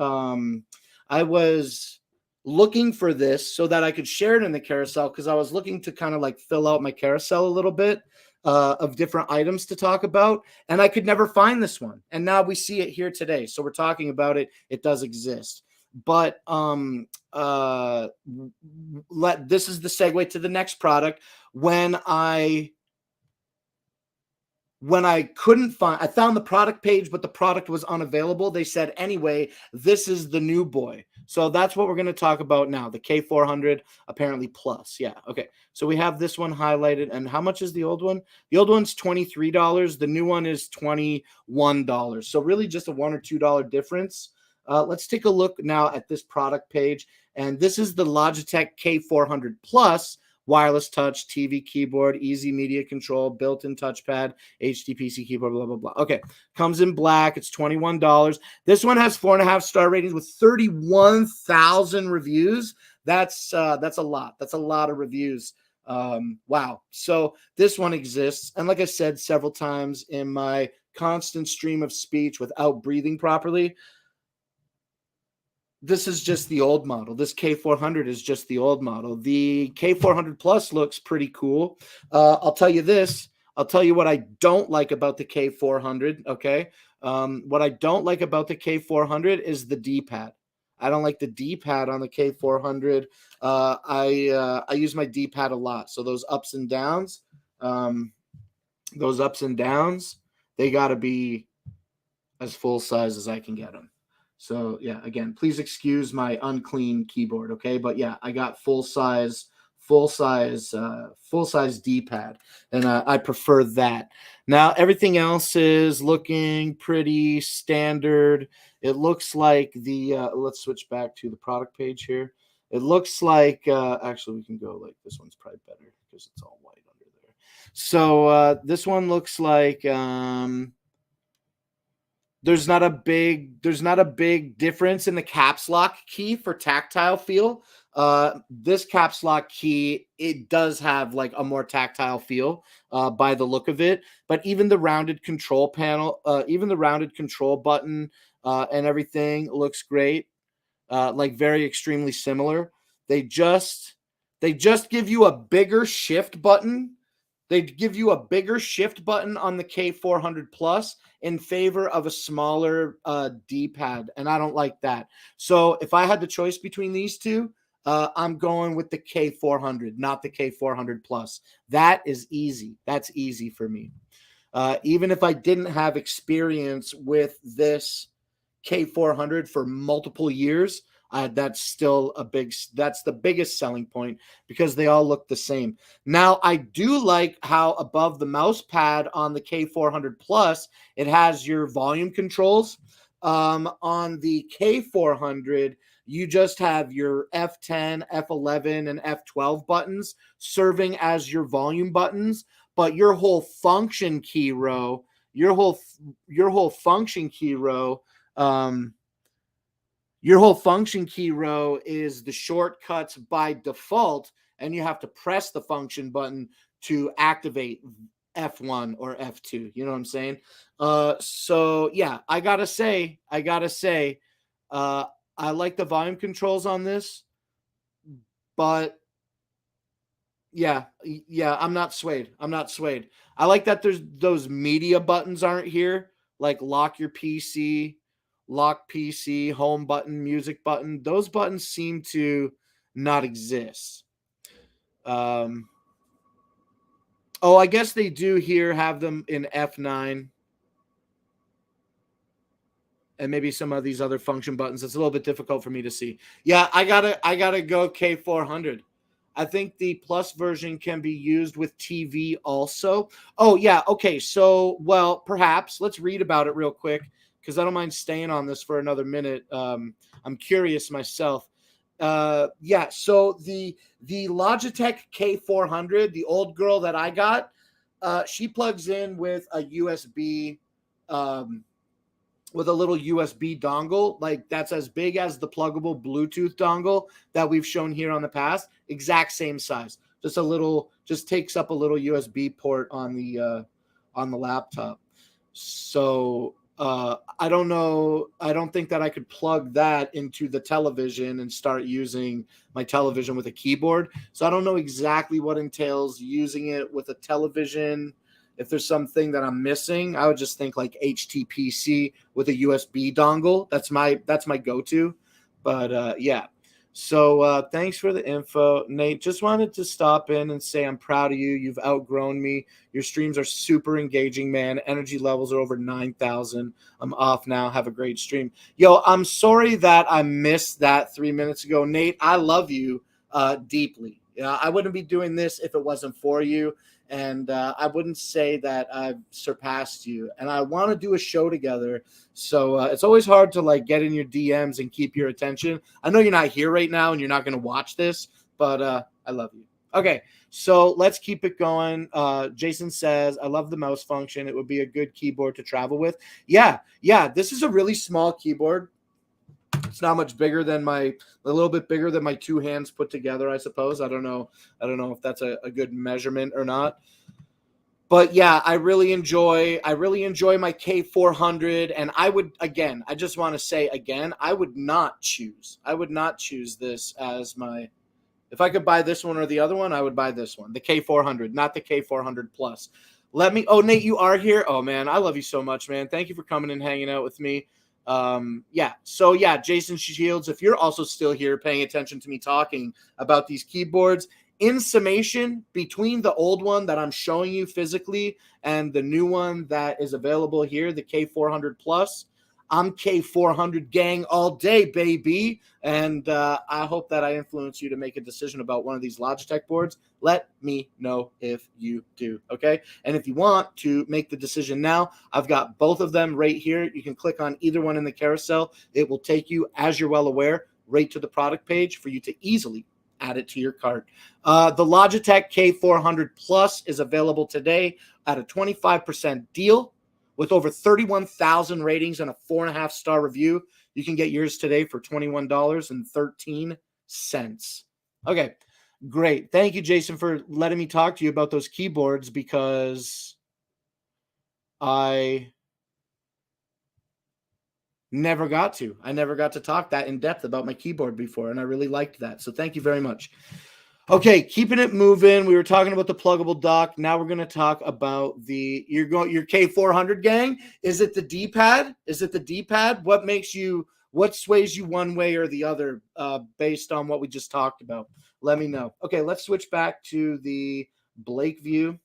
looking for this so that I could share it in the carousel because I was looking to kind of like fill out my carousel a little bit of different items to talk about. And I could never find this one. And now we see it here today. So we're talking about it. It does exist. But this is the segue to the next product. When I couldn't find, I found the product page, but the product was unavailable. They said, anyway, this is the new boy. So that's what we're going to talk about now. The K400 apparently plus. Yeah. Okay. So we have this one highlighted. And how much is the old one? The old one's $23. The new one is $21. So really just a $1 or $2 difference. Let's take a look now at this product page. And this is the Logitech K400 Plus wireless touch, TV keyboard, easy media control, built-in touchpad, HDPC keyboard, blah, blah, blah. Okay, comes in black. It's $21. This one has 4.5 star ratings with 31,000 reviews. That's a lot. That's a lot of reviews. Wow. So this one exists. And like I said several times in my constant stream of speech without breathing properly, this is just the old model. This K400 is just the old model. The K400 Plus looks pretty cool. I'll tell you this. I'll tell you what I don't like about the K400, okay? What I don't like about the K400 is the D-pad. I don't like the D-pad on the K400. I use my D-pad a lot. So those ups and downs, they got to be as full size as I can get them. So yeah, again, please excuse my unclean keyboard, okay? But yeah, I got full size D-pad, and I prefer that. Now everything else is looking pretty standard. It looks like the let's switch back to the product page here. It looks like actually we can go like this one's probably better because it's all white under there. So this one looks like there's not a big difference in the caps lock key for tactile feel. This caps lock key, it does have like a more tactile feel by the look of it. But even the rounded control panel, even the rounded control button and everything looks great. Like very extremely similar. They just give you a bigger shift button. They give you a bigger shift button on the K400 Plus in favor of a smaller D-pad, and I don't like that. So if I had the choice between these two, I'm going with the K400, not the K400 Plus. That is easy. That's easy for me. Even if I didn't have experience with this K400 for multiple years, That's still that's the biggest selling point because they all look the same. Now, I do like how above the mouse pad on the K400 Plus, it has your volume controls. On the K400, you just have your F10, F11, and F12 buttons serving as your volume buttons, but your whole function key row, um, your whole function key row is the shortcuts by default, and you have to press the function button to activate F1 or F2. You know what I'm saying? So yeah, I gotta say, uh, I like the volume controls on this, but yeah, I'm not swayed. I like that there's those media buttons aren't here, like lock PC, home button, music button. Those buttons seem to not exist. Um, oh, I guess they do here have them in F9 and maybe some of these other function buttons. It's a little bit difficult for me to see. Yeah, I gotta go K400. I think the plus version can be used with TV also. Oh yeah, okay. So well, perhaps let's read about it real quick because I don't mind staying on this for another minute. I'm curious myself. Yeah. So the Logitech K400, the old girl that I got, she plugs in with a USB. With a little USB dongle, like that's as big as the pluggable Bluetooth dongle that we've shown here on the past. Exact same size. Just takes up a little USB port on the laptop. So I don't know. I don't think that I could plug that into the television and start using my television with a keyboard. So I don't know exactly what entails using it with a television. If there's something that I'm missing, I would just think like HTPC with a USB dongle. That's my go-to. But yeah. So thanks for the info, Nate. Just wanted to stop in and say I'm proud of you. You've outgrown me. Your streams are super engaging, man. Energy levels are over 9,000. I'm off now. Have a great stream. Yo, I'm sorry that I missed that 3 minutes ago. Nate, I love you deeply. I wouldn't be doing this if it wasn't for you. And I wouldn't say that I've surpassed you. And I want to do a show together. So it's always hard to like get in your DMs and keep your attention. I know you're not here right now and you're not going to watch this, but I love you. Okay, so let's keep it going. Jason says, I love the mouse function. It would be a good keyboard to travel with. Yeah, this is a really small keyboard. It's not much bigger than a little bit bigger than my two hands put together, I suppose. I don't know if that's a good measurement or not. But yeah, I really enjoy my K400, and I just want to say again, I would not choose this as my, if I could buy this one or the other one, I would buy this one, the K400, not the K400 Plus. Oh, Nate, you are here. Oh man, I love you so much, man. Thank you for coming and hanging out with me. So Jason Shields, if you're also still here paying attention to me talking about these keyboards, in summation, between the old one that I'm showing you physically and the new one that is available here, the K400 Plus, I'm K400 gang all day, baby. And I hope that I influence you to make a decision about one of these Logitech boards. Let me know if you do, okay? And if you want to make the decision now, I've got both of them right here. You can click on either one in the carousel. It will take you, as you're well aware, right to the product page for you to easily add it to your cart. The Logitech K400 Plus is available today at a 25% deal with over 31,000 ratings and a 4.5-star review. You can get yours today for $21.13. Okay, great. Thank you, Jason, for letting me talk to you about those keyboards because I never got to talk that in depth about my keyboard before, and I really liked that. So thank you very much. Okay, keeping it moving. We were talking about the pluggable dock. Now we're going to talk about your K400 gang. Is it the D-pad? What sways you one way or the other based on what we just talked about? Let me know. Okay, let's switch back to the Blake view.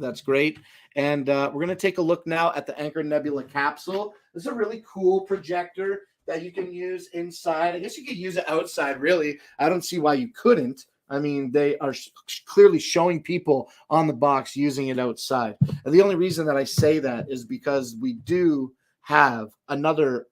That's great. And we're going to take a look now at the Anchor Nebula capsule. This is a really cool projector. that you can use inside. I guess you could use it outside, really. I don't see why you couldn't. I mean, they are clearly showing people on the box using it outside. And the only reason that I say that is because we do have another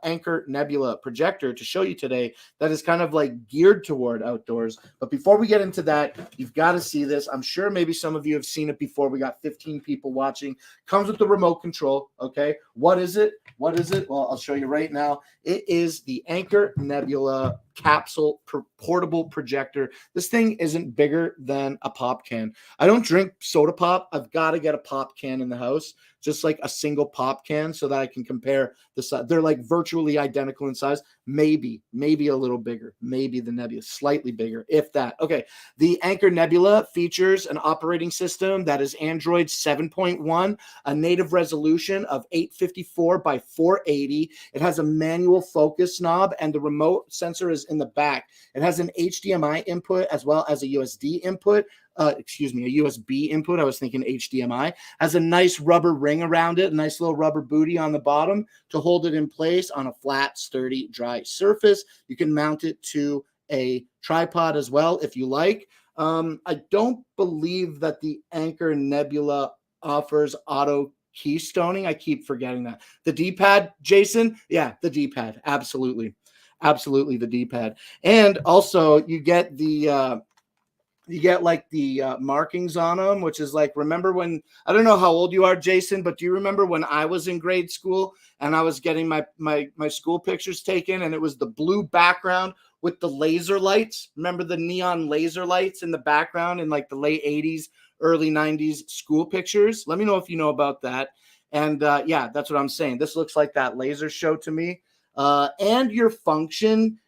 Anchor Nebula projector to show you today that is kind of like geared toward outdoors. But before we get into that, you've got to see this. I'm sure maybe some of you have seen it before. We got 15 people watching. Comes with the remote control. Okay. What is it? What is it? Well, I'll show you right now. It is the Anchor Nebula capsule portable projector. This thing isn't bigger than a pop can. I don't drink soda pop. I've got to get a pop can in the house, just like a single pop can, so that I can compare the size. They're like virtually identical in size, maybe a little bigger, maybe the Nebula slightly bigger, if that. Okay, the Anchor Nebula features an operating system that is Android 7.1, a native resolution of 854 by 480. It has a manual focus knob, and the remote sensor is in the back. It has an HDMI input as well as a USB input. A USB input. I was thinking HDMI. Has a nice rubber ring around it, a nice little rubber booty on the bottom to hold it in place on a flat, sturdy, dry surface. You can mount it to a tripod as well if you like. I don't believe that the Anchor Nebula offers auto keystoning. I keep forgetting that. The D-pad, Jason? Yeah, the D-pad. Absolutely the D-pad. And also you get the markings on them, which is like, remember when, I don't know how old you are, Jason, but do you remember when I was in grade school and I was getting my school pictures taken, and it was the blue background with the laser lights? Remember the neon laser lights in the background in like the late 80s, early 90s school pictures? Let me know if you know about that. And yeah, that's what I'm saying. This looks like that laser show to me. And your function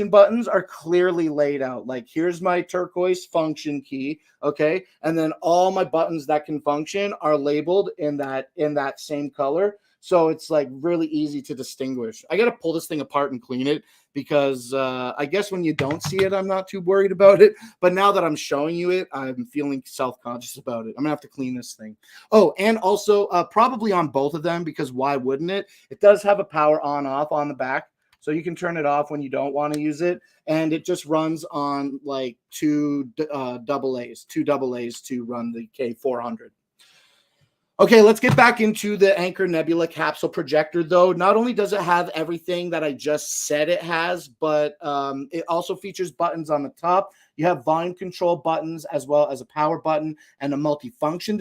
buttons are clearly laid out. Like, here's my turquoise function key, okay? And then all my buttons that can function are labeled in that same color. So it's like really easy to distinguish. I got to pull this thing apart and clean it because I guess when you don't see it, I'm not too worried about it. But now that I'm showing you it, I'm feeling self-conscious about it. I'm gonna have to clean this thing. Oh, and also probably on both of them, because why wouldn't it? It does have a power on-off on the back. So you can turn it off when you don't want to use it. And it just runs on like two AA's to run the K400. Okay, let's get back into the Anchor Nebula capsule projector, though. Not only does it have everything that I just said it has, but it also features buttons on the top. You have volume control buttons as well as a power button and a multifunction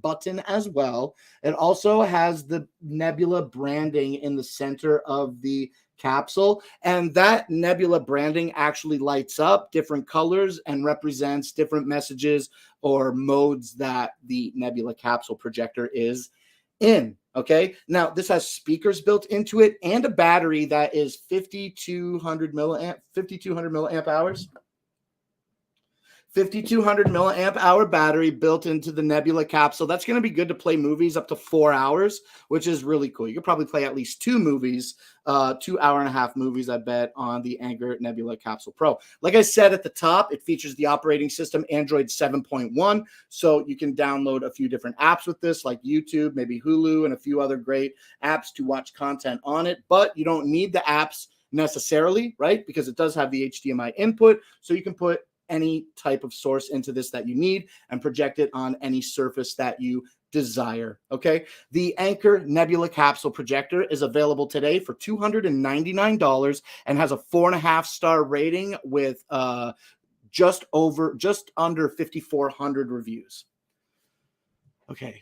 button as well. It also has the Nebula branding in the center of the capsule, and that Nebula branding actually lights up different colors and represents different messages or modes that the Nebula capsule projector is in. Okay, now this has speakers built into it and a battery that is 5200 milliamp hours. 5200 milliamp hour battery built into the Nebula capsule. That's going to be good to play movies up to 4 hours, which is really cool. You could probably play at least 2 movies, 2.5-hour movies, I bet, on the Anchor Nebula Capsule Pro. Like I said at the top, it features the operating system Android 7.1, so you can download a few different apps with this, like YouTube, maybe Hulu, and a few other great apps to watch content on it. But you don't need the apps necessarily, right? Because it does have the HDMI input, so you can put any type of source into this that you need and project it on any surface that you desire. Okay. The Anchor Nebula capsule projector is available today for $299 and has a 4.5-star rating with just under 5,400 reviews. Okay.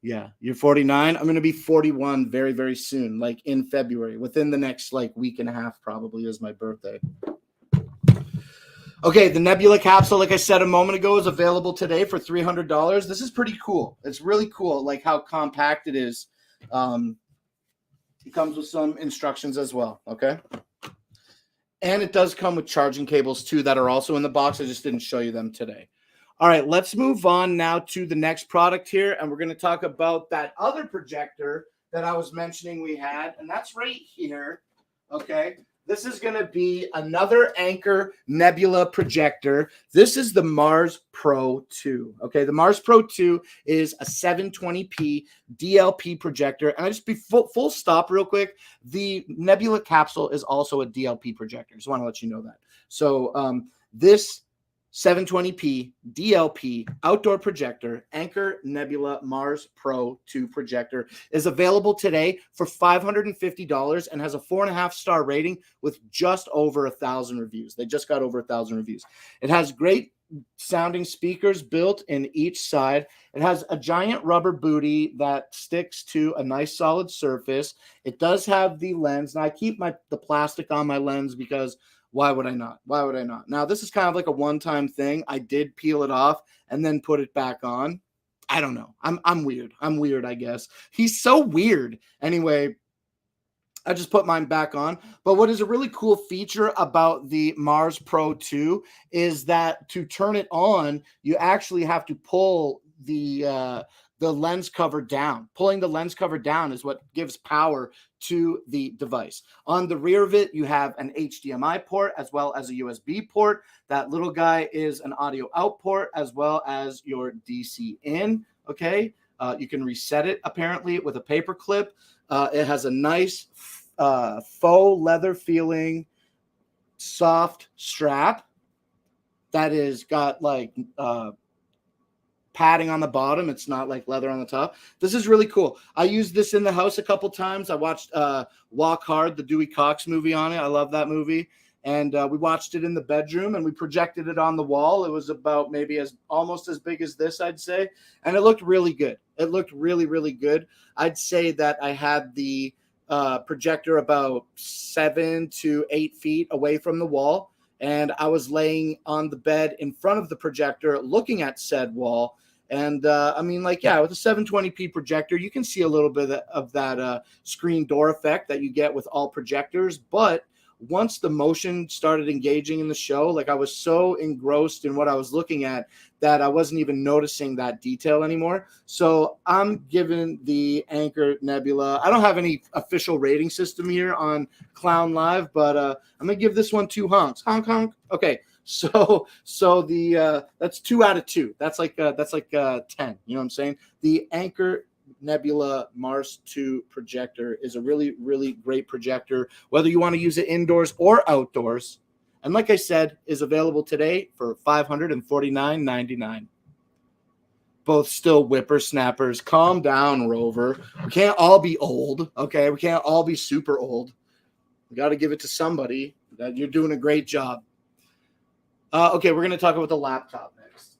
Yeah, you're 49. I'm going to be 41 very, very soon, like in February, within the next like week and a half, probably is my birthday. Okay, the Nebula capsule, like I said a moment ago, is available today for $300. This is pretty cool. It's really cool, like how compact it is. It comes with some instructions as well, okay? And it does come with charging cables, too, that are also in the box. I just didn't show you them today. All right, let's move on now to the next product here, and we're going to talk about that other projector that I was mentioning we had, and that's right here, okay? This is going to be another Anchor Nebula projector. This is the Mars Pro 2. Okay, the Mars Pro 2 is a 720p DLP projector. And I just be full stop real quick. The Nebula capsule is also a DLP projector. Just want to let you know that. So this 720p DLP outdoor projector, Anchor Nebula Mars Pro 2 projector, is available today for $550 and has a 4.5-star rating with just over 1,000 reviews. They just got over 1,000 reviews. It has great sounding speakers built in each side. It has a giant rubber booty that sticks to a nice solid surface. It does have the lens. Now I keep the plastic on my lens because why would I not? Why would I not? Now, this is kind of like a one-time thing. I did peel it off and then put it back on. I don't know. I'm weird. I'm weird, I guess. He's so weird. Anyway, I just put mine back on. But what is a really cool feature about the Mars Pro 2 is that to turn it on, you actually have to pull the lens cover down. Pulling the lens cover down is what gives power to the device. On the rear of it, you have an HDMI port as well as a USB port. That little guy is an audio out port as well as your DC in. Okay, you can reset it apparently with a paper clip. It has a nice faux leather feeling soft strap that is got like padding on the bottom. It's not like leather on the top. This is really cool. I used this in the house a couple times. I watched Walk Hard, the Dewey Cox movie on it. I love that movie. And we watched it in the bedroom and we projected it on the wall. It was about maybe almost as big as this, I'd say. And it looked really good. It looked really, really good. I'd say that I had the projector about 7 to 8 feet away from the wall. And I was laying on the bed in front of the projector looking at said wall. And I mean, like, yeah, with a 720p projector, you can see a little bit of that screen door effect that you get with all projectors. But once the motion started engaging in the show, like I was so engrossed in what I was looking at that I wasn't even noticing that detail anymore. So I'm giving the Anchor Nebula. I don't have any official rating system here on Clown Live, but I'm gonna give this one 2 honks. Honk honk. Okay. So the that's 2 out of 2. That's like 10. You know what I'm saying? The Anchor Nebula Mars 2 projector is a really, really great projector, whether you want to use it indoors or outdoors. And like I said, is available today for $549.99. Both still whippersnappers. Calm down, Rover. We can't all be old, okay? We can't all be super old. We got to give it to somebody. That you're doing a great job. Okay, we're going to talk about the laptop next.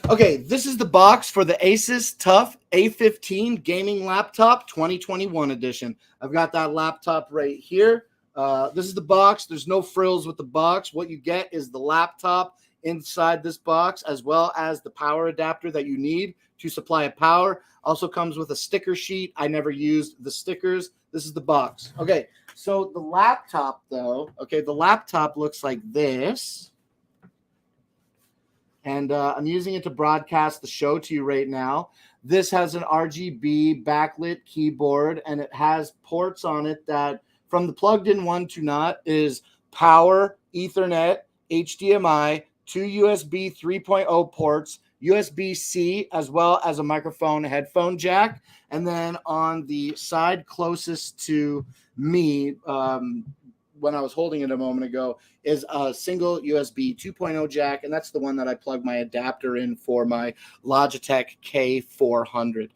Okay, this is the box for the Asus TUF A15 gaming laptop 2021 edition. I've got that laptop right here. This is the box. There's no frills with the box. What you get is the laptop inside this box, as well as the power adapter that you need to supply a power. Also comes with a sticker sheet. I never used the stickers. This is the box. Okay, so the laptop, though, the laptop looks like this. And I'm using it to broadcast the show to you right now. This has an RGB backlit keyboard, and it has ports on it that, from the plugged-in one to not, is power, Ethernet, HDMI, 2 USB 3.0 ports, USB-C, as well as a microphone headphone jack. And then on the side closest to me, when I was holding it a moment ago, is a single USB 2.0 jack, and that's the one that I plug my adapter in for my Logitech K400.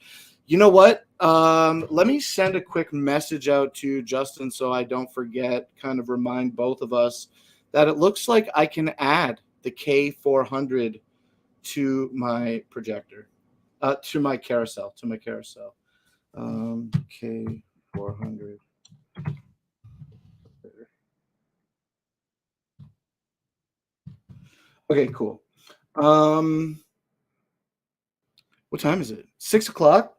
You know what? Let me send a quick message out to Justin so I don't forget, kind of remind both of us that it looks like I can add the K400 to my projector, to my carousel, K400. Okay, cool. What time is it? 6 o'clock.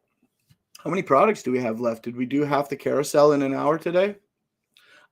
How many products do we have left? Did we do half the carousel in an hour today?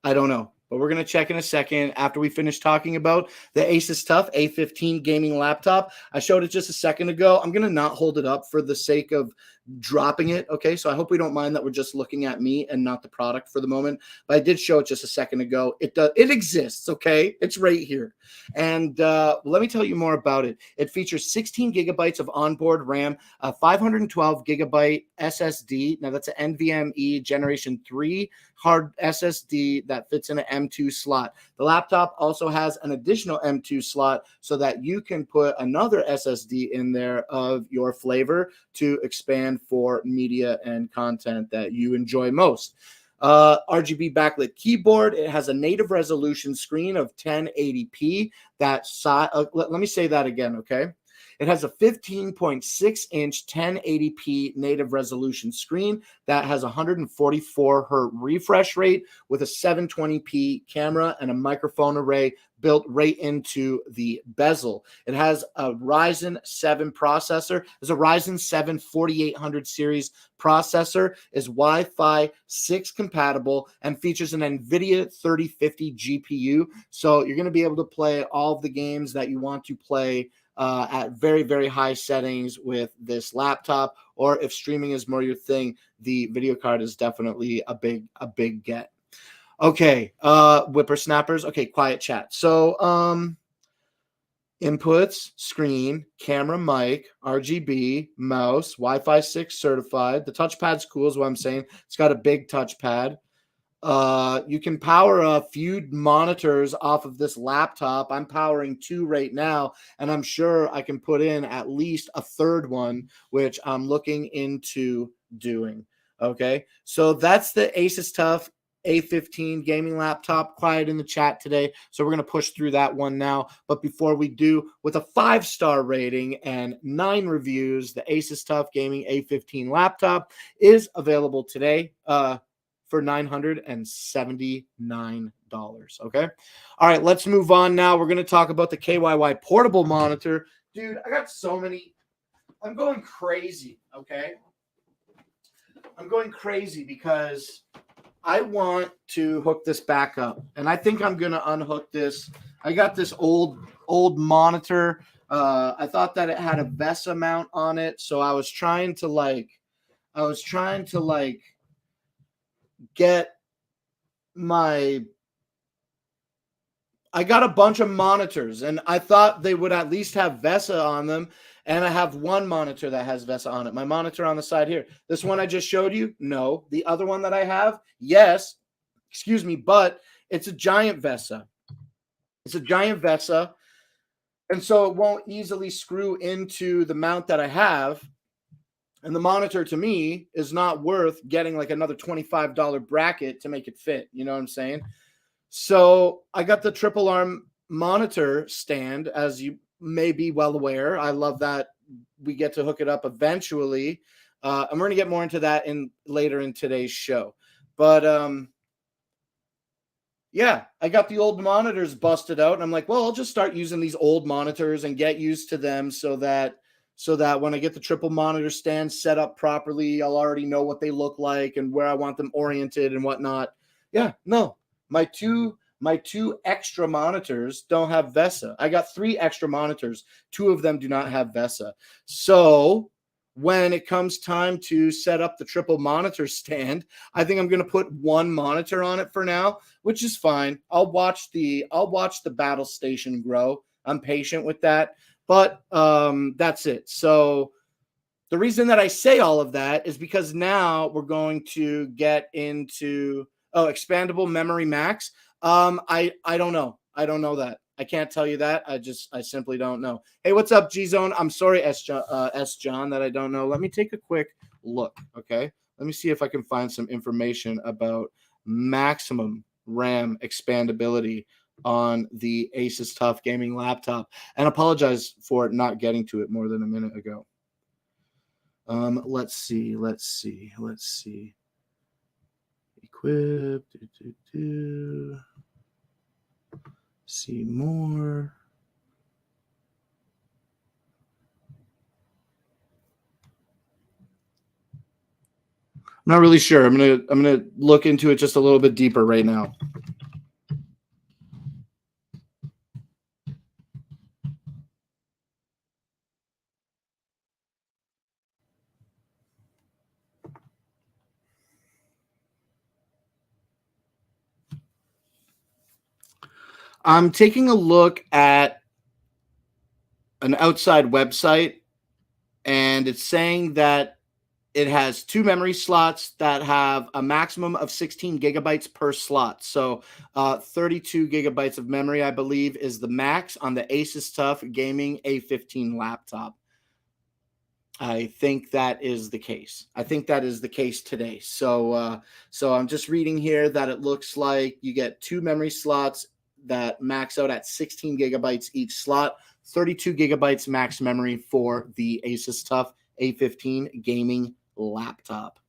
I don't know. but we're going to check in a second after we finish talking about the Asus TUF A15 gaming laptop. I showed it just a second ago. I'm going to not hold it up for the sake of dropping it. Okay, so I hope we don't mind that we're just looking at me and not the product for the moment. But I did show it just a second ago. It exists. Okay, it's right here. And let me tell you more about it. It features 16 gigabytes of onboard RAM, a 512 gigabyte SSD. Now that's an NVMe Generation 3 hard SSD that fits in an M2 slot. The laptop also has an additional M2 slot so that you can put another SSD in there of your flavor to expand for media and content that you enjoy most. RGB backlit keyboard. It has a native resolution screen of 1080p. Let me say that again, okay? It has a 15.6-inch 1080p native resolution screen that has 144 hertz refresh rate with a 720p camera and a microphone array built right into the bezel. It has a Ryzen 7 processor. It's a Ryzen 7 4800 series processor, is Wi-Fi 6 compatible, and features an NVIDIA 3050 GPU. So you're going to be able to play all of the games that you want to play at very, very high settings with this laptop. Or if streaming is more your thing, the video card is definitely a big get. Okay, whippersnappers. Okay, quiet chat. So inputs, screen, camera, mic, RGB, mouse, Wi-Fi 6 certified. The touchpad's cool is what I'm saying. It's got a big touchpad. You can power a few monitors off of this laptop. I'm powering 2 right now, and I'm sure I can put in at least a third one, which I'm looking into doing. Okay, so that's the Asus TUF A15 gaming laptop. Quiet in the chat today, so we're going to push through that one now. But before we do, with a 5-star rating and 9 reviews, the Asus TUF gaming A15 laptop is available today for $979. Okay, all right, let's move on now. We're going to talk about the KYY portable monitor. Dude, I got so many. I'm going crazy. Okay, I'm going crazy because I want to hook this back up, and I think I'm going to unhook this. I got this old monitor. I thought that it had a VESA mount on it, so I was trying to get I got a bunch of monitors, and I thought they would at least have VESA on them. And I have one monitor that has VESA on it. My monitor on the side here. This one I just showed you, no. The other one that I have, yes. Excuse me, but it's a giant VESA. It's a giant VESA. And so it won't easily screw into the mount that I have. And the monitor to me is not worth getting like another $25 bracket to make it fit. You know what I'm saying? So I got the triple arm monitor stand, as you may be well aware. I love that we get to hook it up eventually. And we're going to get more into that later in today's show. But yeah, I got the old monitors busted out. And I'm like, well, I'll just start using these old monitors and get used to them so that when I get the triple monitor stand set up properly, I'll already know what they look like and where I want them oriented and whatnot. Yeah, no, my two extra monitors don't have VESA. I got 3 extra monitors. 2 of them do not have VESA. So when it comes time to set up the triple monitor stand, I think I'm going to put 1 monitor on it for now, which is fine. I'll watch the battle station grow. I'm patient with that. But that's it. So the reason that I say all of that is because now we're going to get into expandable memory max. I don't know. I don't know that. I can't tell you that. I simply don't know. Hey, what's up, G-Zone? I'm sorry, S. John, that I don't know. Let me take a quick look, okay? Let me see if I can find some information about maximum RAM expandability on the Asus TUF gaming laptop, and apologize for not getting to it more than a minute ago. Let's see. Equip. See more. I'm not really sure. I'm gonna look into it just a little bit deeper right now. I'm taking a look at an outside website, and it's saying that it has 2 memory slots that have a maximum of 16 gigabytes per slot. So 32 gigabytes of memory, I believe, is the max on the Asus TUF Gaming A15 laptop. I think that is the case. I think that is the case today. So I'm just reading here that it looks like you get 2 memory slots that max out at 16 gigabytes each slot, 32 gigabytes max memory for the Asus TUF A15 gaming laptop.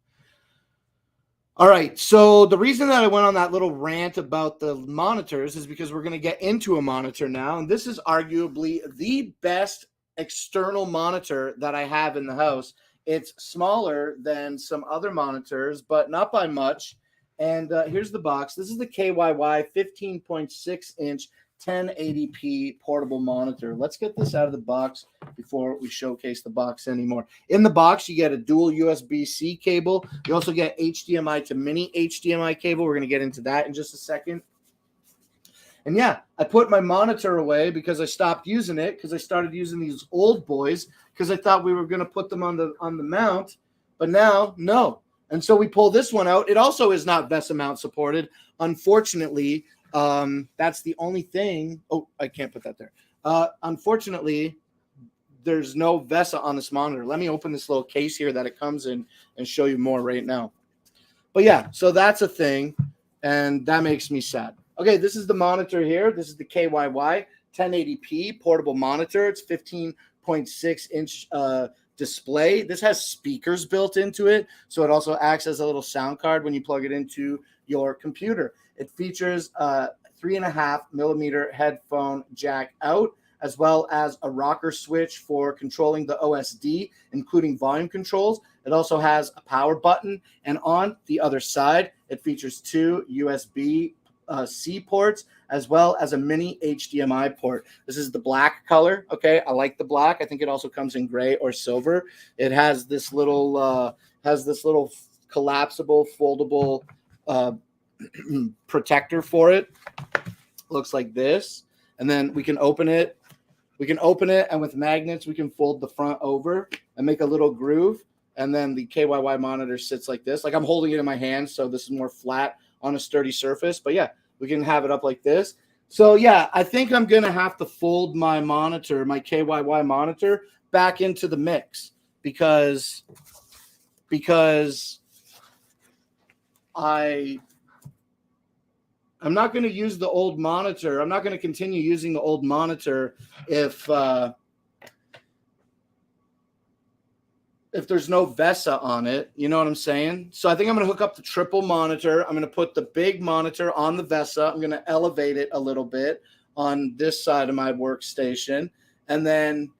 All right, so the reason that I went on that little rant about the monitors is because we're going to get into a monitor now, and this is arguably the best external monitor that I have in the house. It's smaller than some other monitors, but not by much. And here's the box. This is the KYY 15.6-inch 1080p portable monitor. Let's get this out of the box before we showcase the box anymore. In the box, you get a dual USB-C cable. You also get HDMI to mini HDMI cable. We're going to get into that in just a second. And yeah, I put my monitor away because I stopped using it because I started using these old boys because I thought we were going to put them on the mount, but now no. And so we pull this one out. It also is not VESA mount supported, unfortunately. That's the only thing. Oh, I can't put that there. Unfortunately, there's no VESA on this monitor. Let me open this little case here that it comes in and show you more right now. But yeah, so that's a thing, and that makes me sad. Okay, this is the monitor here. This is the KYY 1080p portable monitor. It's 15.6-inch display. This has speakers built into it, so it also acts as a little sound card when you plug it into your computer. It features a 3.5 millimeter headphone jack out, as well as a rocker switch for controlling the OSD, including volume controls. It also has a power button, and on the other side, it features 2 USB-C ports, as well as a mini HDMI port. This is the black color. Okay, I like the black. I think it also comes in gray or silver. It has this little collapsible, foldable protector for it. Looks like this, and then we can open it. And with magnets, we can fold the front over and make a little groove. And then the KYY monitor sits like this. Like I'm holding it in my hand, so this is more flat on a sturdy surface. But yeah, we can have it up like this. So yeah, I think I'm going to have to fold my monitor, my KYY monitor, back into the mix because I'm not going to use the old monitor. I'm not going to continue using the old monitor if there's no VESA on it. You know what I'm saying? So I think I'm going to hook up the triple monitor. I'm going to put the big monitor on the VESA. I'm going to elevate it a little bit on this side of my workstation. And then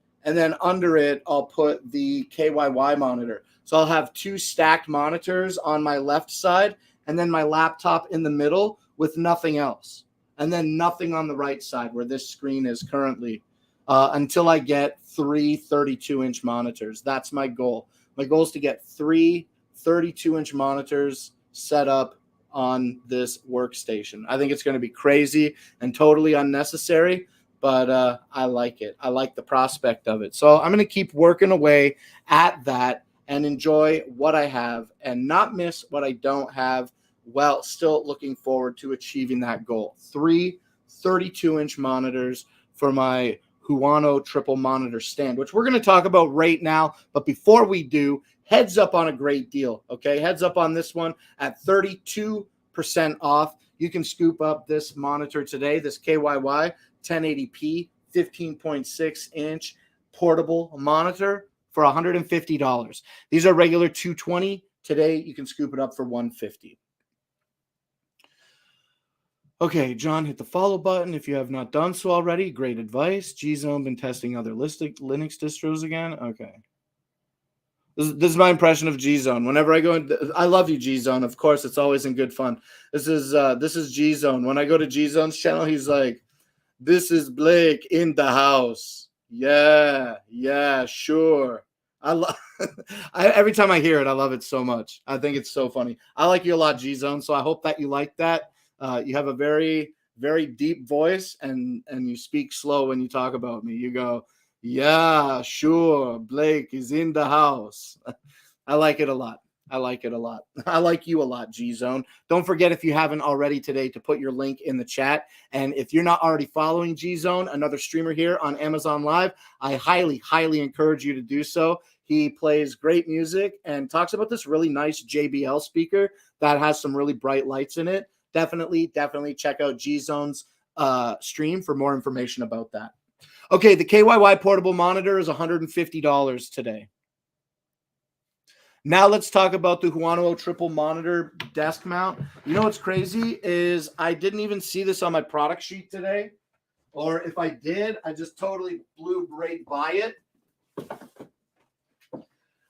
under it, I'll put the KYY monitor. So I'll have 2 stacked monitors on my left side and then my laptop in the middle with nothing else. And then nothing on the right side where this screen is currently until I get 3 32-inch monitors. That's my goal. My goal is to get 3 32-inch monitors set up on this workstation. I think it's going to be crazy and totally unnecessary, but I like it. I like the prospect of it. So I'm going to keep working away at that and enjoy what I have and not miss what I don't have, while still looking forward to achieving that goal. 3 32-inch monitors for my Huano triple monitor stand, which we're going to talk about right now. But before we do, heads up on a great deal, okay? Heads up on this one at 32% off. You can scoop up this monitor today, this KYY 1080p 15.6-inch portable monitor for $150. These are regular $220. Today, you can scoop it up for $150. Okay, John, hit the follow button if you have not done so already. Great advice. Gzone been testing other Linux distros again. Okay. This is my impression of Gzone. Whenever I go in, I love you, Gzone. Of course, it's always in good fun. This is Gzone. When I go to Gzone's channel, he's like, "This is Blake in the house." Yeah, sure. Every time I hear it, I love it so much. I think it's so funny. I like you a lot, Gzone. So I hope that you like that. You have a very, very deep voice, and you speak slow when you talk about me. You go, yeah, sure, Blake is in the house. I like it a lot. I like it a lot. I like you a lot, G-Zone. Don't forget, if you haven't already today, to put your link in the chat. And if you're not already following G-Zone, another streamer here on Amazon Live, I highly, highly encourage you to do so. He plays great music and talks about this really nice JBL speaker that has some really bright lights in it. Definitely check out G-Zone's stream for more information about that. Okay, the KYY portable monitor is $150 today. Now let's talk about the Huano triple monitor desk mount. You know what's crazy is I didn't even see this on my product sheet today. Or if I did, I just totally blew right by it.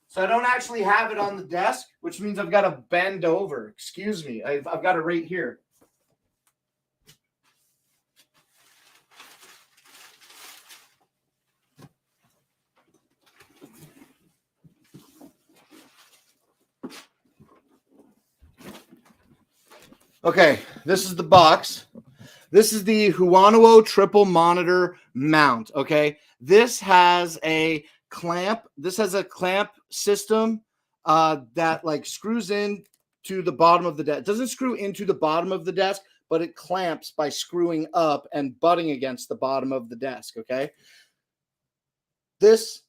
So I don't actually have it on the desk, which means I've got to bend over. Excuse me. I've got it right here. Okay, this is the box. This is the Huano triple monitor mount, okay? This has a clamp. This has a clamp system that like screws in to the bottom of the desk. It doesn't screw into the bottom of the desk, but it clamps by screwing up and butting against the bottom of the desk, okay? This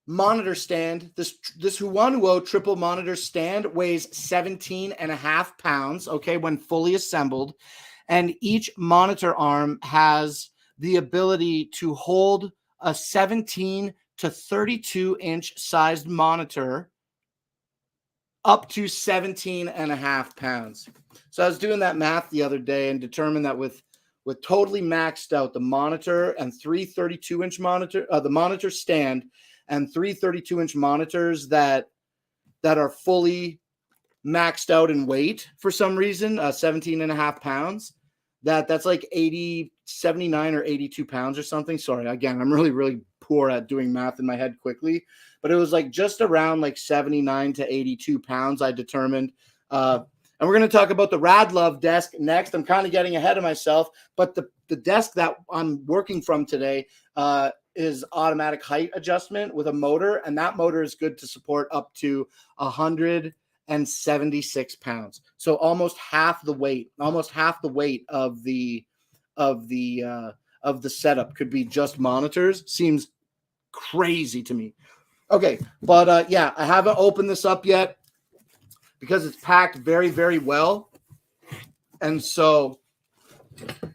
monitor stand, this Huano triple monitor stand weighs 17.5 pounds, okay, when fully assembled. And each monitor arm has the ability to hold a 17 to 32 inch sized monitor up to 17.5 pounds. So I was doing that math the other day and determined that with totally maxed out the monitor and three 32-inch monitor, the monitor stand and three 32-inch monitors that are fully maxed out in weight for some reason, 17.5 pounds, that's like 79 or 82 pounds or something. Sorry, again, I'm really poor at doing math in my head quickly, but it was like just around like 79 to 82 pounds, I determined. And we're going to talk about the Radlove desk next. I'm kind of getting ahead of myself, but the desk that I'm working from today is automatic height adjustment with a motor, and that motor is good to support up to 176 pounds. So almost half the weight of the setup could be just monitors. Seems crazy to me. Okay, but yeah, I haven't opened this up yet because it's packed very, very well. And so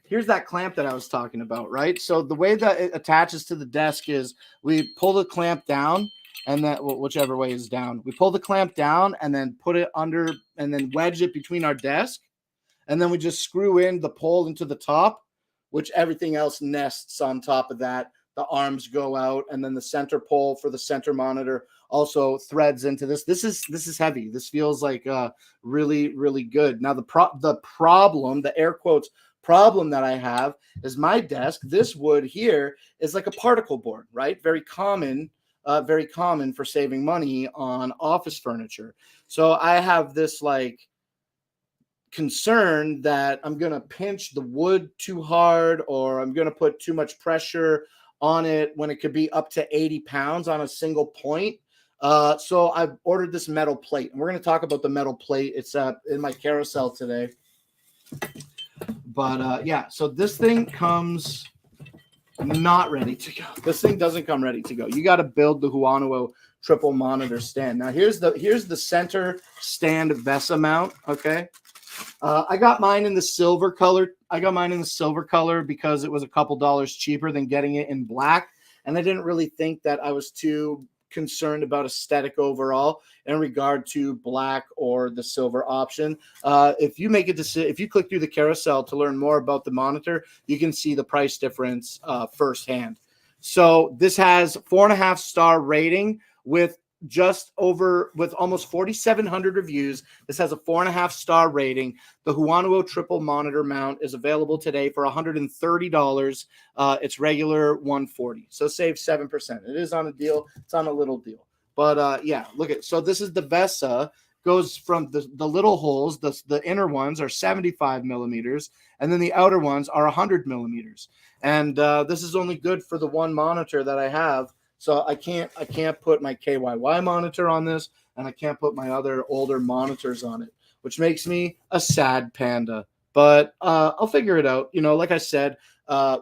here's that clamp that I was talking about, right? So the way that it attaches to the desk is we pull the clamp down, and that whichever way is down, we pull the clamp down and then put it under and then wedge it between our desk. And then we just screw in the pole into the top, which everything else nests on top of that. The arms go out, and then the center pole for the center monitor also threads into this. This is heavy. This feels like really, really good. Now the problem, the air quotes problem that I have is my desk. This wood here is like a particle board, right? Very common for saving money on office furniture. So I have this like concern that I'm going to pinch the wood too hard, or I'm going to put too much pressure on it when it could be up to 80 pounds on a single point. So I've ordered this metal plate, and we're going to talk about the metal plate. It's in my carousel today. But yeah, so this thing comes not ready to go. This thing doesn't come ready to go. You got to build the Huano triple monitor stand. Now here's the center stand VESA mount. Okay. I got mine in the silver color. Because it was a couple dollars cheaper than getting it in black. And I didn't really think that I was too concerned about aesthetic overall in regard to black or the silver option. If you make a decision, if you click through the carousel to learn more about the monitor, you can see the price difference firsthand. So this has 4.5 star rating with almost 4,700 reviews. This has a 4.5 star rating. The Huano triple monitor mount is available today for $130. It's regular $140. So save 7%. It is on a deal. It's on a little deal. But yeah, look at, so this is the VESA. goes from the little holes, the inner ones are 75 millimeters, and then the outer ones are 100 millimeters. And this is only good for the one monitor that I have. So I can't put my KYY monitor on this, and I can't put my other older monitors on it, which makes me a sad panda. But I'll figure it out. Like I said,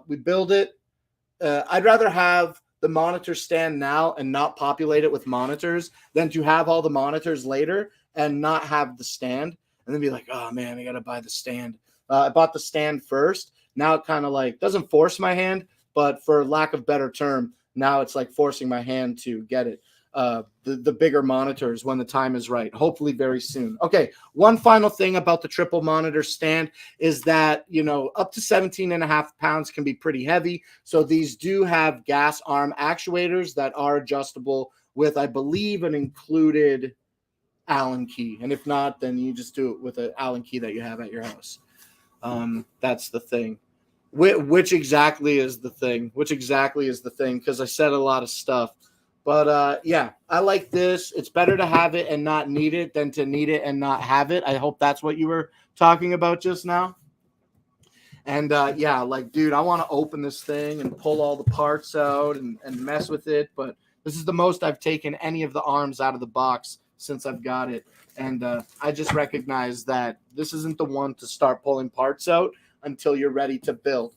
we build it. I'd rather have the monitor stand now and not populate it with monitors than to have all the monitors later and not have the stand and then be like, oh man, I got to buy the stand. I bought the stand first. Now it kind of like doesn't force my hand, but for lack of better term, now it's like forcing my hand to get it. The bigger monitors when the time is right, hopefully very soon. Okay, one final thing about the triple monitor stand is that, up to 17.5 pounds can be pretty heavy. So these do have gas arm actuators that are adjustable with, I believe, an included Allen key. And if not, then you just do it with an Allen key that you have at your house. That's the thing. Which exactly is the thing? Because I said a lot of stuff. But yeah, I like this. It's better to have it and not need it than to need it and not have it. I hope that's what you were talking about just now. And yeah, like, dude, I want to open this thing and pull all the parts out and mess with it. But this is the most I've taken any of the arms out of the box since I've got it. And I just recognize that this isn't the one to start pulling parts out until you're ready to build.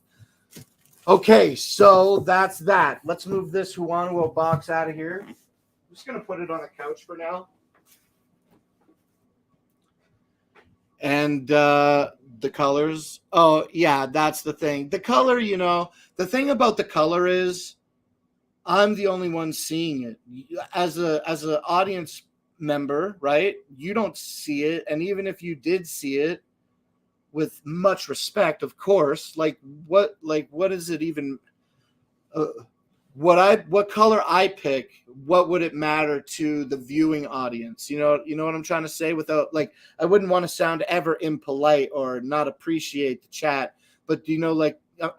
Okay, so that's that. Let's move this Huanuo box out of here. I'm just going to put it on the couch for now. And the colors. Oh, yeah, that's the thing. The color, the thing about the color is I'm the only one seeing it. As an audience member, right? You don't see it. And even if you did see it, with much respect, of course, what is it even? What color I pick? What would it matter to the viewing audience? You know what I'm trying to say. Without I wouldn't want to sound ever impolite or not appreciate the chat, but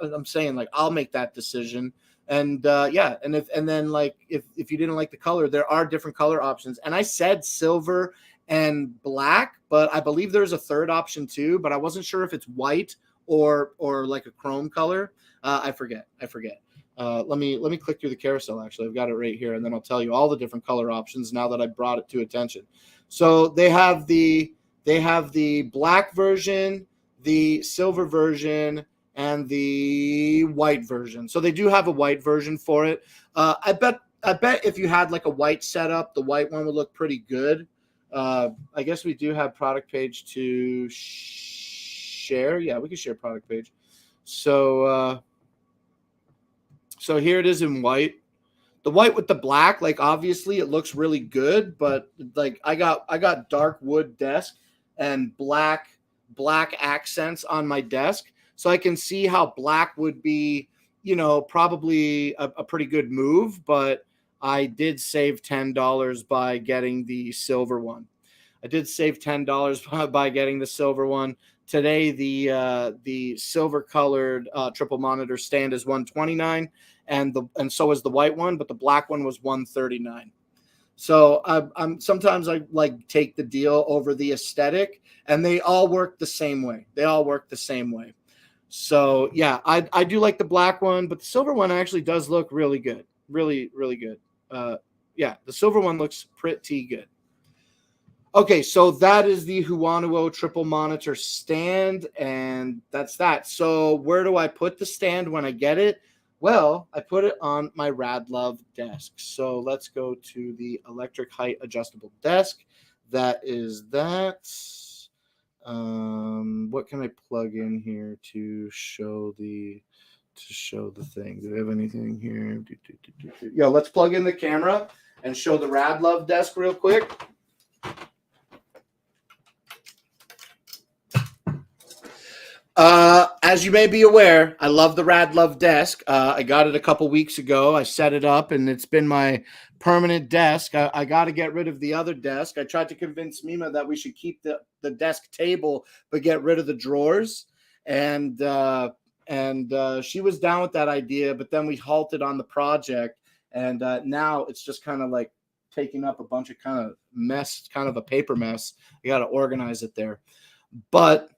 I'm saying I'll make that decision. And yeah, and if you didn't like the color, there are different color options. And I said silver and black, but I believe there's a third option too, but I wasn't sure if it's white or like a chrome color. I forget. Let me click through the carousel. Actually, I've got it right here, and then I'll tell you all the different color options now that I brought it to attention. So they have the black version, the silver version, and the white version. So they do have a white version for it. I bet if you had a white setup, the white one would look pretty good. I guess we do have product page to share. Yeah, we can share product page. So here it is in white. The white with the black, obviously it looks really good, but I got dark wood desk and black accents on my desk. So I can see how black would be, probably a pretty good move, but I did save $10 by getting the silver one. I did save $10 by getting the silver one. Today, the silver colored triple monitor stand is $129, and so is the white one, but the black one was $139. So I'm sometimes I take the deal over the aesthetic, and they all work the same way. So yeah, I do like the black one, but the silver one actually does look really good, really, really good. Yeah, the silver one looks pretty good. Okay, so that is the Huanuo triple monitor stand, and that's that. So where do I put the stand when I get it? Well, I put it on my Radlove desk. So let's go to the electric height adjustable desk. That is that. What can I plug in here to show the thing? Do we have anything here? Yeah, let's plug in the camera and show the Radlove desk real quick. As you may be aware, I love the Radlove desk. I got it a couple weeks ago. I set it up, and it's been my permanent desk. I got to get rid of the other desk. I tried to convince Mima that we should keep the desk table, but get rid of the drawers. And she was down with that idea, but then we halted on the project. And now it's just kind of taking up a bunch of kind of mess, kind of a paper mess. You got to organize it there. But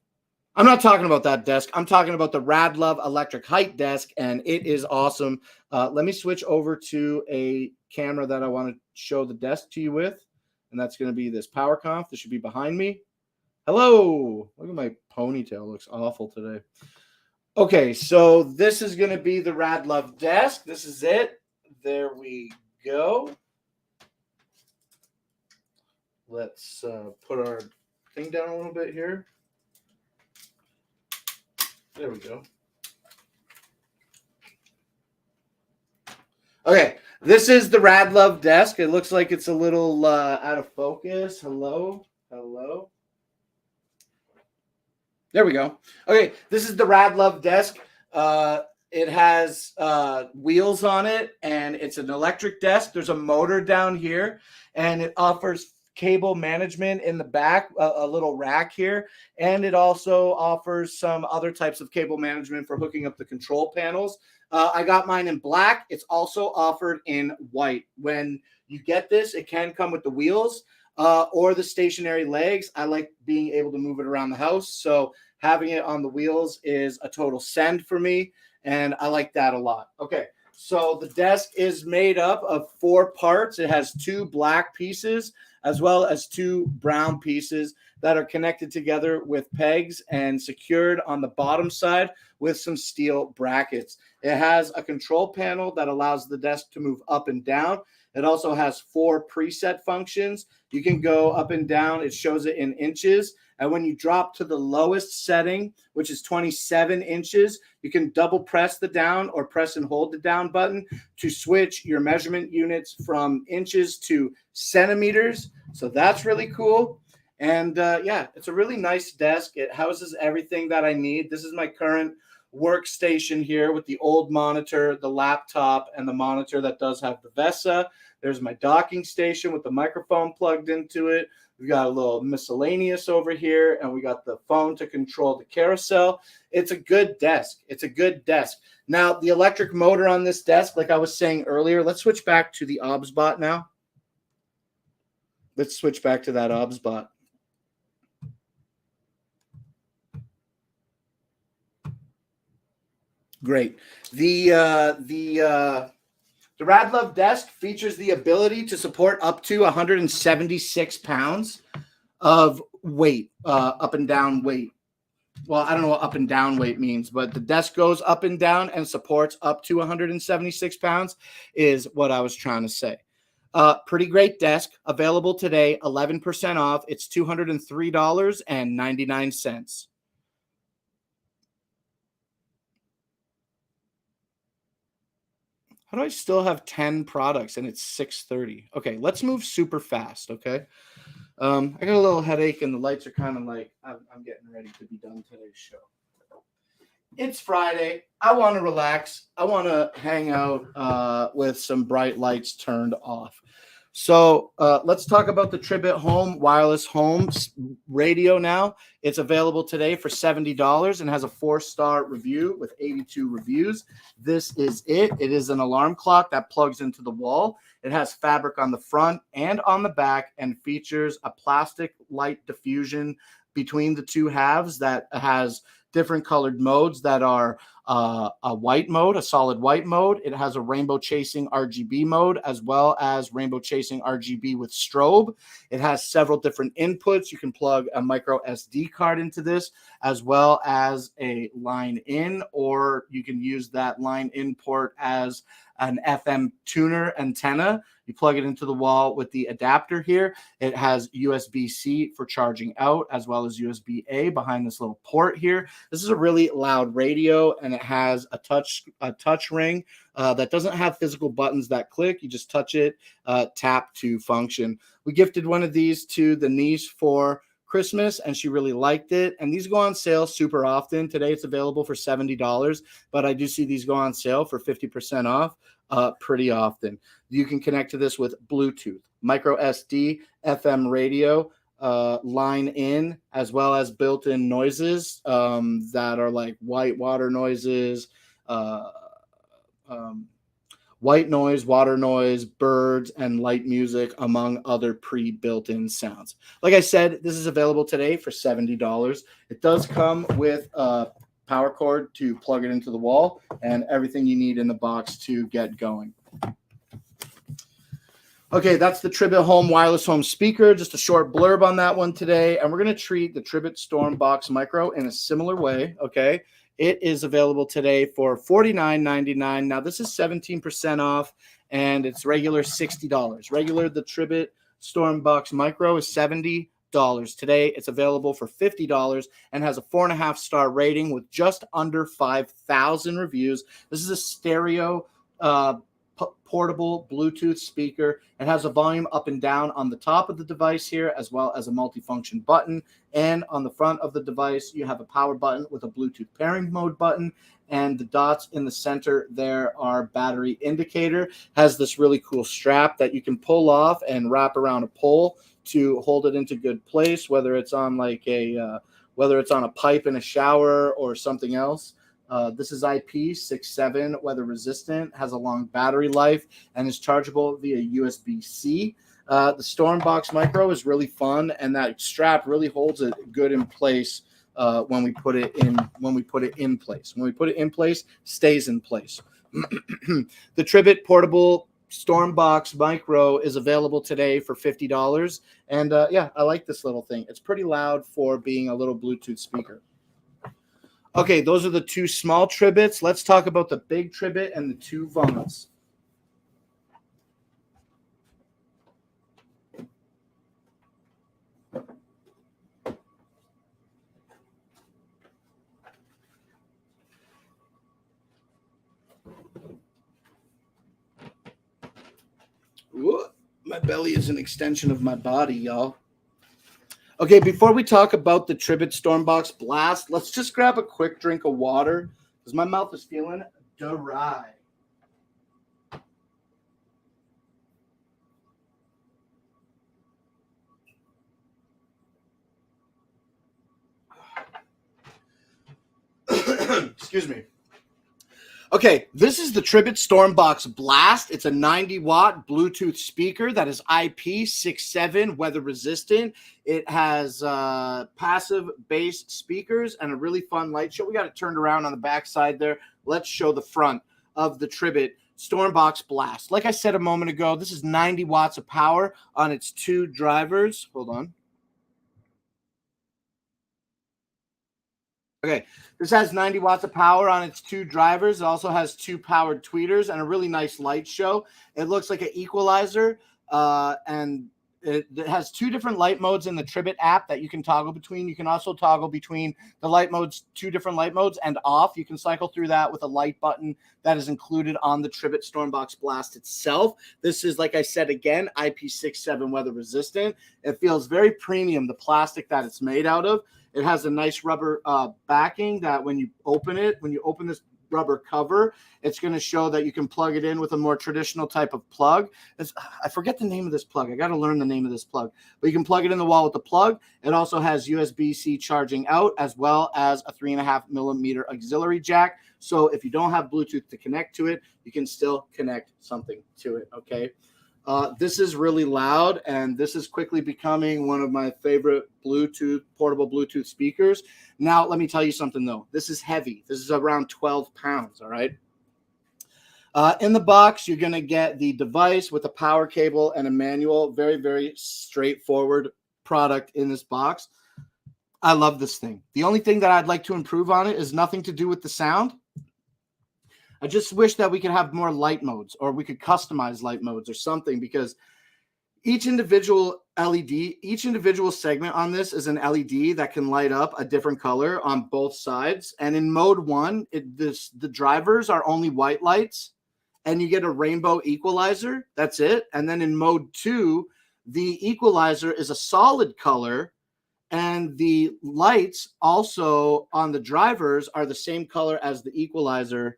I'm not talking about that desk. I'm talking about the Radlove electric height desk, and it is awesome. Let me switch over to a camera that I want to show the desk to you with, and that's going to be this PowerConf. This should be behind me. Hello. Look at my ponytail. It looks awful today. Okay, so this is going to be the Radlove desk. This is it. There we go. Let's put our thing down a little bit here. There we go. Okay, this is the Radlove desk. It looks like it's a little out of focus. Hello. There we go. Okay, this is the Radlove desk. It has wheels on it, and it's an electric desk. There's a motor down here, and it offers cable management in the back, a little rack here, and it also offers some other types of cable management for hooking up the control panels. I got mine in black. It's also offered in white. When you get this, it can come with the wheels or the stationary legs. I like being able to move it around the house, so having it on the wheels is a total send for me, and I like that a lot. Okay, so the desk is made up of 4 parts. It has 2 black pieces as well as 2 brown pieces that are connected together with pegs and secured on the bottom side with some steel brackets. It has a control panel that allows the desk to move up and down. It also has 4 preset functions. You can go up and down. It shows it in inches. And when you drop to the lowest setting, which is 27 inches, you can double press the down or press and hold the down button to switch your measurement units from inches to centimeters. So that's really cool. And yeah, it's a really nice desk. It houses everything that I need. This is my current workstation here with the old monitor, the laptop, and the monitor that does have the VESA. There's my docking station with the microphone plugged into it. We got a little miscellaneous over here, and we got the phone to control the carousel. It's a good desk. It's a good desk. Now, the electric motor on this desk, like I was saying earlier, let's switch back to the OBSBot now. Let's switch back to that OBSBot. Great. The Radlove desk features the ability to support up to 176 pounds of weight, up and down weight. Well, I don't know what up and down weight means, but the desk goes up and down and supports up to 176 pounds is what I was trying to say. Pretty great desk. Available today, 11% off. It's $203.99. How do I still have 10 products and it's 6:30? Okay, let's move super fast, okay? I got a little headache and the lights are kind of like, I'm getting ready to be done today's show. It's Friday. I want to relax. I want to hang out with some bright lights turned off. So let's talk about the Tribit Home wireless home radio now. It's available today for $70 and has a 4-star review with 82 reviews. This is it. It is an alarm clock that plugs into the wall. It has fabric on the front and on the back and features a plastic light diffusion between the 2 halves that has different colored modes that are a white mode, a solid white mode. It has a rainbow chasing RGB mode as well as rainbow chasing RGB with strobe. It has several different inputs. You can plug a micro SD card into this as well as a line in, or you can use that line in port as an FM tuner antenna. You plug it into the wall with the adapter here. It has USB-C for charging out as well as USB-A behind this little port here. This is a really loud radio, and it has a touch ring that doesn't have physical buttons that click. You just touch it, tap to function. We gifted one of these to the niece for Christmas, and she really liked it. And these go on sale super often. Today it's available for $70, but I do see these go on sale for 50% off pretty often. You can connect to this with Bluetooth, micro SD, FM radio, line in, as well as built-in noises that are like white water noises, white noise, water noise, birds, and light music, among other pre-built-in sounds. Like I said, this is available today for $70. It does come with a power cord to plug it into the wall and everything you need in the box to get going. Okay, that's the Tribbit Home wireless home speaker. Just a short blurb on that one today. And we're going to treat the Tribbit Stormbox Micro in a similar way, okay? It is available today for $49.99. Now, this is 17% off, and it's regular $60. Regular, the Tribbit Stormbox Micro is $70. Today, it's available for $50 and has a 4.5-star rating with just under 5,000 reviews. This is a stereo portable Bluetooth speaker. It has a volume up and down on the top of the device here, as well as a multifunction button. And on the front of the device, you have a power button with a Bluetooth pairing mode button. And the dots in the center there are battery indicator. Has this really cool strap that you can pull off and wrap around a pole to hold it into good place, whether it's on like whether it's on a pipe in a shower or something else. This is IP67 weather resistant, has a long battery life, and is chargeable via USB-C. The Stormbox Micro is really fun, and that strap really holds it good in place when we put it in. When we put it in place, stays in place. The Tribbit portable Stormbox Micro is available today for $50, and yeah, I like this little thing. It's pretty loud for being a little Bluetooth speaker. Okay, those are the two small Tribbits. Let's talk about the big Tribbit and the two Vons. Ooh, my belly is an extension of my body, y'all. Okay, before we talk about the Tribbit Stormbox Blast, let's just grab a quick drink of water because my mouth is feeling dry. Excuse me. Okay, this is the Tribbit Stormbox Blast. It's a 90-watt Bluetooth speaker that is IP67 weather resistant. It has passive bass speakers and a really fun light show. We got it turned around on the back side there. Let's show the front of the Tribbit Stormbox Blast. Like I said a moment ago, this is 90 watts of power on its two drivers. Hold on. Okay, this has 90 watts of power on its two drivers. It also has two powered tweeters and a really nice light show. It looks like an equalizer, and it has two different light modes in the Tribbit app that you can toggle between. You can also toggle between the light modes, two different light modes, and off. You can cycle through that with a light button that is included on the Tribbit Stormbox Blast itself. This is, like I said again, IP67 weather resistant. It feels very premium, the plastic that it's made out of. It has a nice rubber backing that when you open this rubber cover, it's going to show that you can plug it in with a more traditional type of plug. I forget the name of this plug. I got to learn the name of this plug. But you can plug it in the wall with the plug. It also has USB-C charging out as well as a 3.5mm auxiliary jack. So if you don't have Bluetooth to connect to it, you can still connect something to it, okay? This is really loud, and this is quickly becoming one of my favorite portable Bluetooth speakers. Now, let me tell you something, though. This is heavy. This is around 12 pounds, all right? In the box, you're going to get the device with a power cable and a manual. Very, very straightforward product in this box. I love this thing. The only thing that I'd like to improve on it is nothing to do with the sound. I just wish that we could have more light modes, or we could customize light modes or something, because each individual LED, each individual segment on this is an LED that can light up a different color on both sides. And in mode 1, the drivers are only white lights, and you get a rainbow equalizer. That's it. And then in mode 2, the equalizer is a solid color, and the lights also on the drivers are the same color as the equalizer.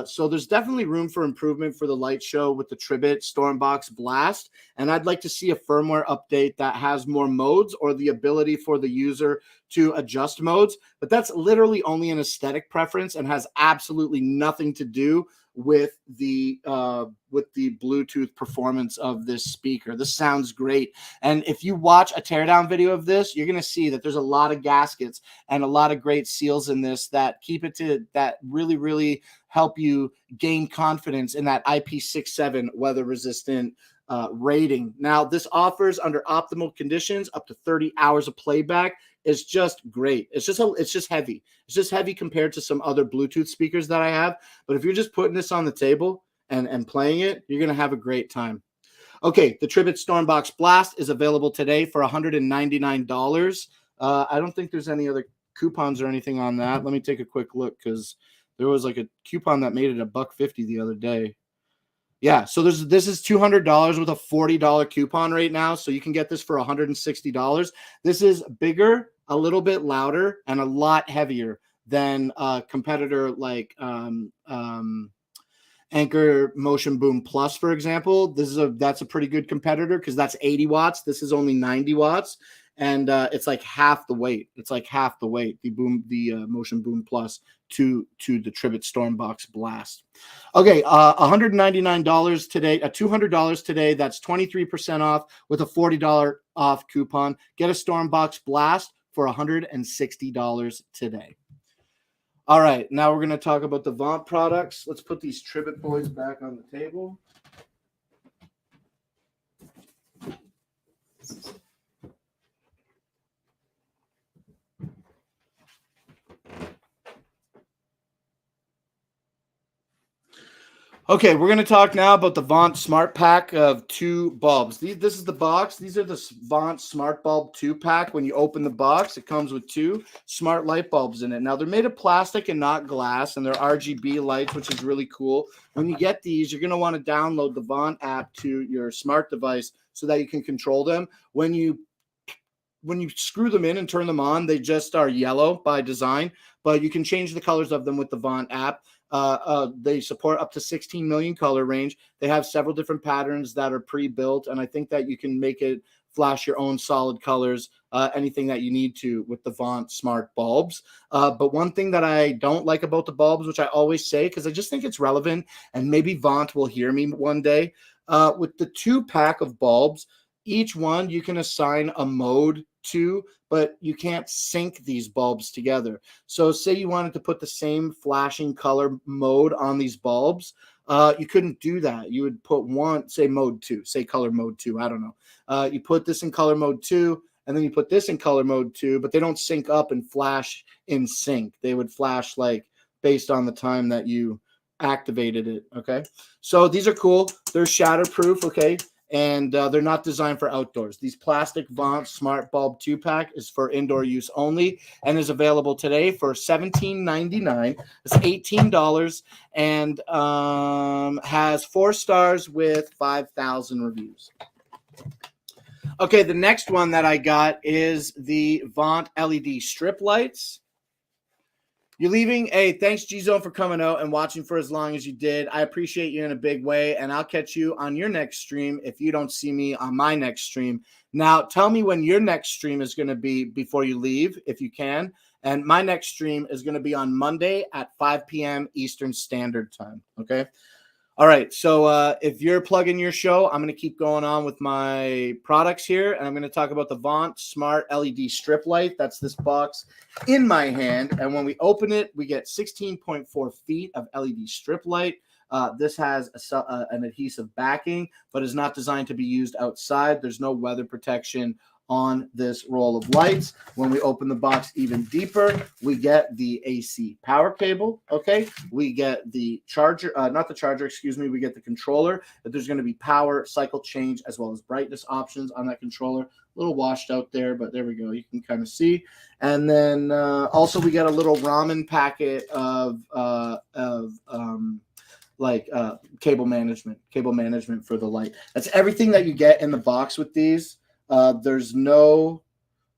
So there's definitely room for improvement for the light show with the Tribbit Stormbox Blast. And I'd like to see a firmware update that has more modes, or the ability for the user to adjust modes. But that's literally only an aesthetic preference and has absolutely nothing to do with the Bluetooth performance of this speaker. This sounds great. And if you watch a teardown video of this, you're going to see that there's a lot of gaskets and a lot of great seals in this that keep it to that really, really help you gain confidence in that IP67 weather resistant rating. Now, this offers under optimal conditions up to 30 hours of playback. Is just great. It's just heavy. It's just heavy compared to some other Bluetooth speakers that I have. But if you're just putting this on the table and playing it, you're gonna have a great time. Okay, the Tribit Stormbox Blast is available today for $199. I don't think there's any other coupons or anything on that. Let me take a quick look because there was like a coupon that made it $1.50 the other day. Yeah, so this is $200 with a $40 coupon right now, so you can get this for $160. This is bigger, a little bit louder, and a lot heavier than a competitor like Anker Motion Boom Plus, for example. That's a pretty good competitor because that's 80 watts. This is only 90 watts, and it's like half the weight. It's like half the weight. The Motion Boom Plus to the Tribit Stormbox Blast. Okay, $199 today, $200 today. That's 23% off with a $40 off coupon. Get a Stormbox Blast for $160 today. All right, now we're going to talk about the Vaunt products. Let's put these Tribit boys back on the table. Okay, we're going to talk now about the Vaunt Smart Pack of 2 bulbs. This is the box. These are the Vaunt Smart Bulb 2 pack. When you open the box, it comes with 2 smart light bulbs in it. Now, they're made of plastic and not glass, and they're RGB lights, which is really cool. When you get these, you're going to want to download the Vaunt app to your smart device so that you can control them. When you screw them in and turn them on, they just are yellow by design, but you can change the colors of them with the Vaunt app. They support up to 16 million color range. They have several different patterns that are pre-built, and I think that you can make it flash your own solid colors, anything that you need to with the Vaunt Smart bulbs. But one thing that I don't like about the bulbs, which I always say, because I just think it's relevant, and maybe Vaunt will hear me one day, with the 2 pack of bulbs, each one you can assign a mode to, but you can't sync these bulbs together. So say you wanted to put the same flashing color mode on these bulbs, you couldn't do that. You would put one, say mode 2, say color mode 2, I don't know. You put this in color mode 2, and then you put this in color mode 2, but they don't sync up and flash in sync. They would flash like based on the time that you activated it, okay? So these are cool. They're shatterproof, okay? And they're not designed for outdoors. These plastic Vaunt Smart Bulb 2-pack is for indoor use only and is available today for $17.99. It's $18 and has 4 stars with 5,000 reviews. Okay, the next one that I got is the Vaunt LED strip lights. You're leaving. Hey, thanks, G-Zone, for coming out and watching for as long as you did. I appreciate you in a big way, and I'll catch you on your next stream if you don't see me on my next stream. Now, tell me when your next stream is going to be before you leave, if you can. And my next stream is going to be on Monday at 5 p.m. Eastern Standard Time, okay? All right, so if you're plugging your show, I'm going to keep going on with my products here, and I'm going to talk about the Vaunt Smart LED Strip Light. That's this box in my hand, and when we open it, we get 16.4 feet of LED strip light. This has an adhesive backing, but is not designed to be used outside. There's no weather protection on this roll of lights. When we open the box even deeper, we get the AC power cable, okay? We get the charger, not the charger, excuse me, we get the controller. But there's going to be power, cycle change, as well as brightness options on that controller. A little washed out there, but there we go. You can kind of see. And then also we get a little ramen packet of cable management for the light. That's everything that you get in the box with these. There's no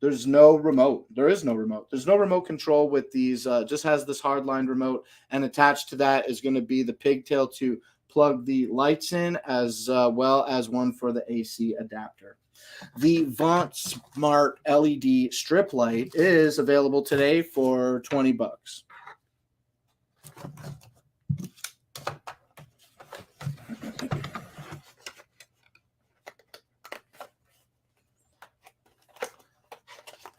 remote. There is no remote. There's no remote control with these. Just has this hardline remote, and attached to that is going to be the pigtail to plug the lights in, as well as one for the AC adapter. The Vaunt Smart LED strip light is available today for $20.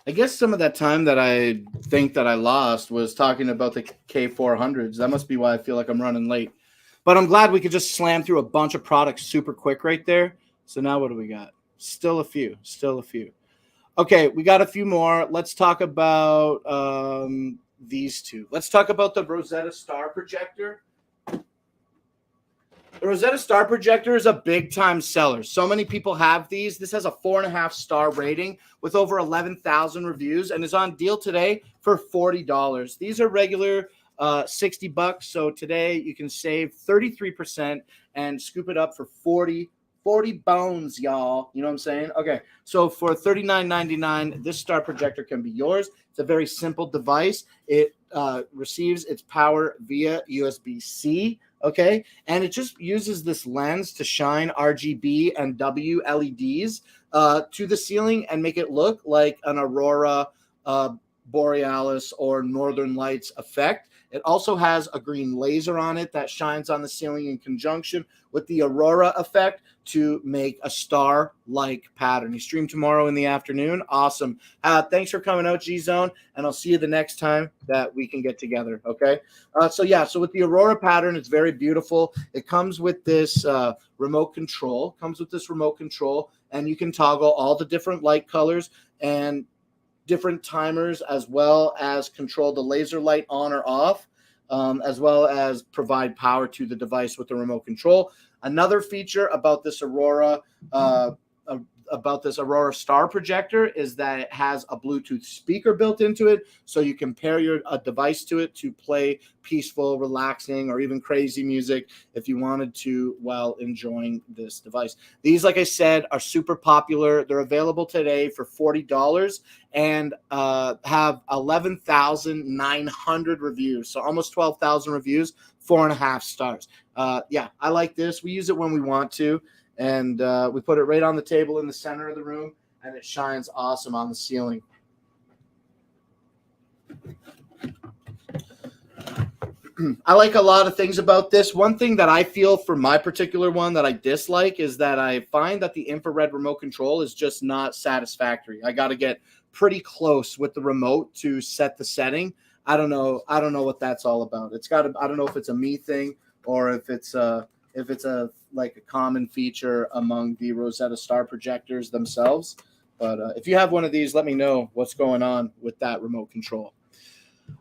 I guess some of that time that I think that I lost was talking about the K400s. That must be why I feel like I'm running late. But I'm glad we could just slam through a bunch of products super quick right there. So now what do we got? Still a few. Still a few. Okay, we got a few more. Let's talk about these two. Let's talk about the Rosetta Star Projector. The Rosetta Star Projector is a big time seller. So many people have these. This has a 4.5-star rating with over 11,000 reviews and is on deal today for $40. These are regular $60. So today you can save 33% and scoop it up for 40 bones, y'all. You know what I'm saying? Okay. So for $39.99, this star projector can be yours. It's a very simple device. It receives its power via USB-C. Okay, and it just uses this lens to shine RGB and W LEDs to the ceiling and make it look like an aurora borealis or northern lights effect. It also has a green laser on it that shines on the ceiling in conjunction with the aurora effect to make a star-like pattern. You stream tomorrow in the afternoon. Awesome. Thanks for coming out, G-Zone, and I'll see you the next time that we can get together, okay? So with the aurora pattern, it's very beautiful. It comes with this remote control. And you can toggle all the different light colors and different timers, as well as control the laser light on or off, as well as provide power to the device with the remote control. Another feature about this Aurora Star Projector is that it has a Bluetooth speaker built into it, so you can pair your device to it to play peaceful, relaxing, or even crazy music if you wanted to while enjoying this device. These, like I said, are super popular. They're available today for $40 and have 11,900 reviews, so almost 12,000 reviews, 4.5 stars. Yeah, I like this. We use it when we want to. And we put it right on the table in the center of the room, and it shines awesome on the ceiling. I like a lot of things about this. One thing that I feel for my particular one that I dislike is that I find that the infrared remote control is just not satisfactory. I got to get pretty close with the remote to set the setting. I don't know what that's all about. I don't know if it's a me thing or if it's a common feature among the Rosetta Star projectors themselves. But if you have one of these, let me know what's going on with that remote control.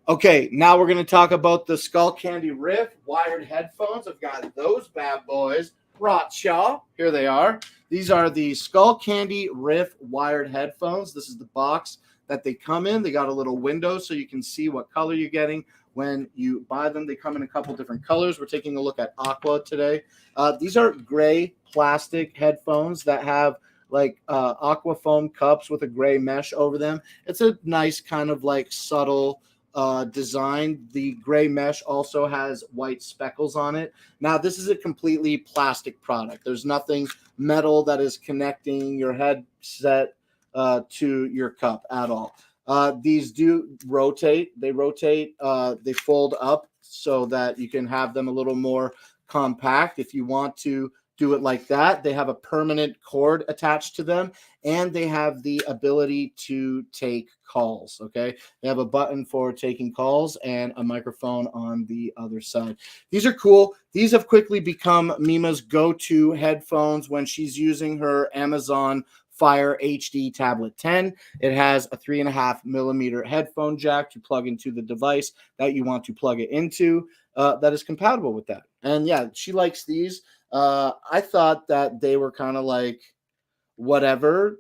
Okay, now we're going to talk about the Skull Candy Rift wired headphones. I've got those bad boys brought y'all. Here they are. These are the Skull Candy Rift wired headphones. This is the box that they come in. They got a little window so you can see what color you're getting when you buy them. They come in a couple different colors. We're taking a look at aqua today. These are gray plastic headphones that have like aqua foam cups with a gray mesh over them. It's a nice kind of like subtle design. The gray mesh also has white speckles on it. Now, this is a completely plastic product. There's nothing metal that is connecting your headset to your cup at all. These do rotate. They rotate. They fold up so that you can have them a little more compact if you want to do it like that. They have a permanent cord attached to them, and they have the ability to take calls. Okay, they have a button for taking calls and a microphone on the other side. These are cool. These have quickly become Mima's go-to headphones when she's using her Amazon Fire HD Tablet 10. It has a 3.5mm headphone jack to plug into the device that you want to plug it into that is compatible with that. And yeah, she likes these. I thought that they were kind of like whatever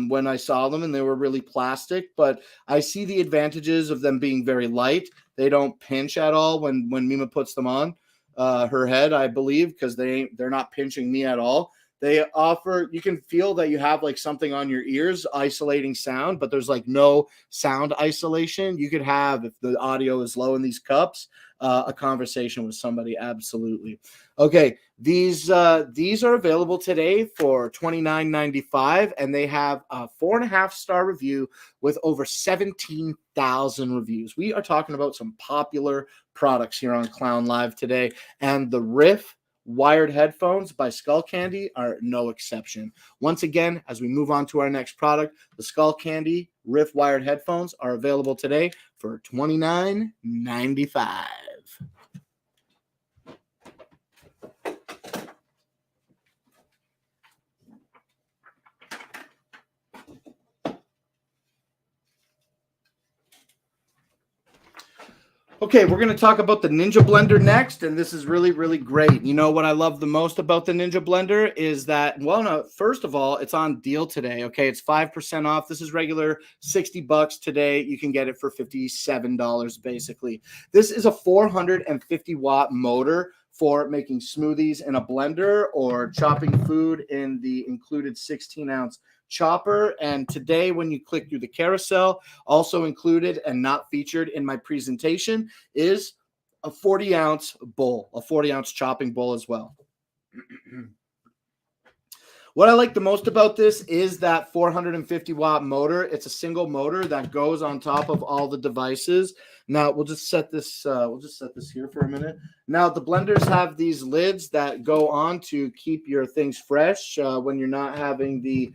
when I saw them, and they were really plastic, but I see the advantages of them being very light. They don't pinch at all when Mima puts them on her head, I believe, because they're not pinching me at all. They offer, you can feel that you have like something on your ears isolating sound, but there's like no sound isolation. You could have, if the audio is low in these cups, a conversation with somebody. Absolutely. Okay. These are available today for $29.95, and they have a 4.5-star review with over 17,000 reviews. We are talking about some popular products here on Clown Live today, and the Rift wired headphones by Skull Candy are no exception. Once again, as we move on to our next product, the Skull Candy Riff wired headphones are available today for $29.95. Okay, we're going to talk about the Ninja Blender next, and this is really, really great. You know what I love the most about the Ninja Blender is that, well, no, first of all, it's on deal today. Okay, it's 5% off. This is regular $60 today. You can get it for $57 basically. This is a 450 watt motor for making smoothies in a blender or chopping food in the included 16-ounce chopper. And today, when you click through the carousel, also included and not featured in my presentation is a 40-ounce bowl, a 40-ounce chopping bowl as well. What I like the most about this is that 450 watt motor. It's a single motor that goes on top of all the devices. Now we'll just set this here for a minute. Now the blenders have these lids that go on to keep your things fresh when you're not having the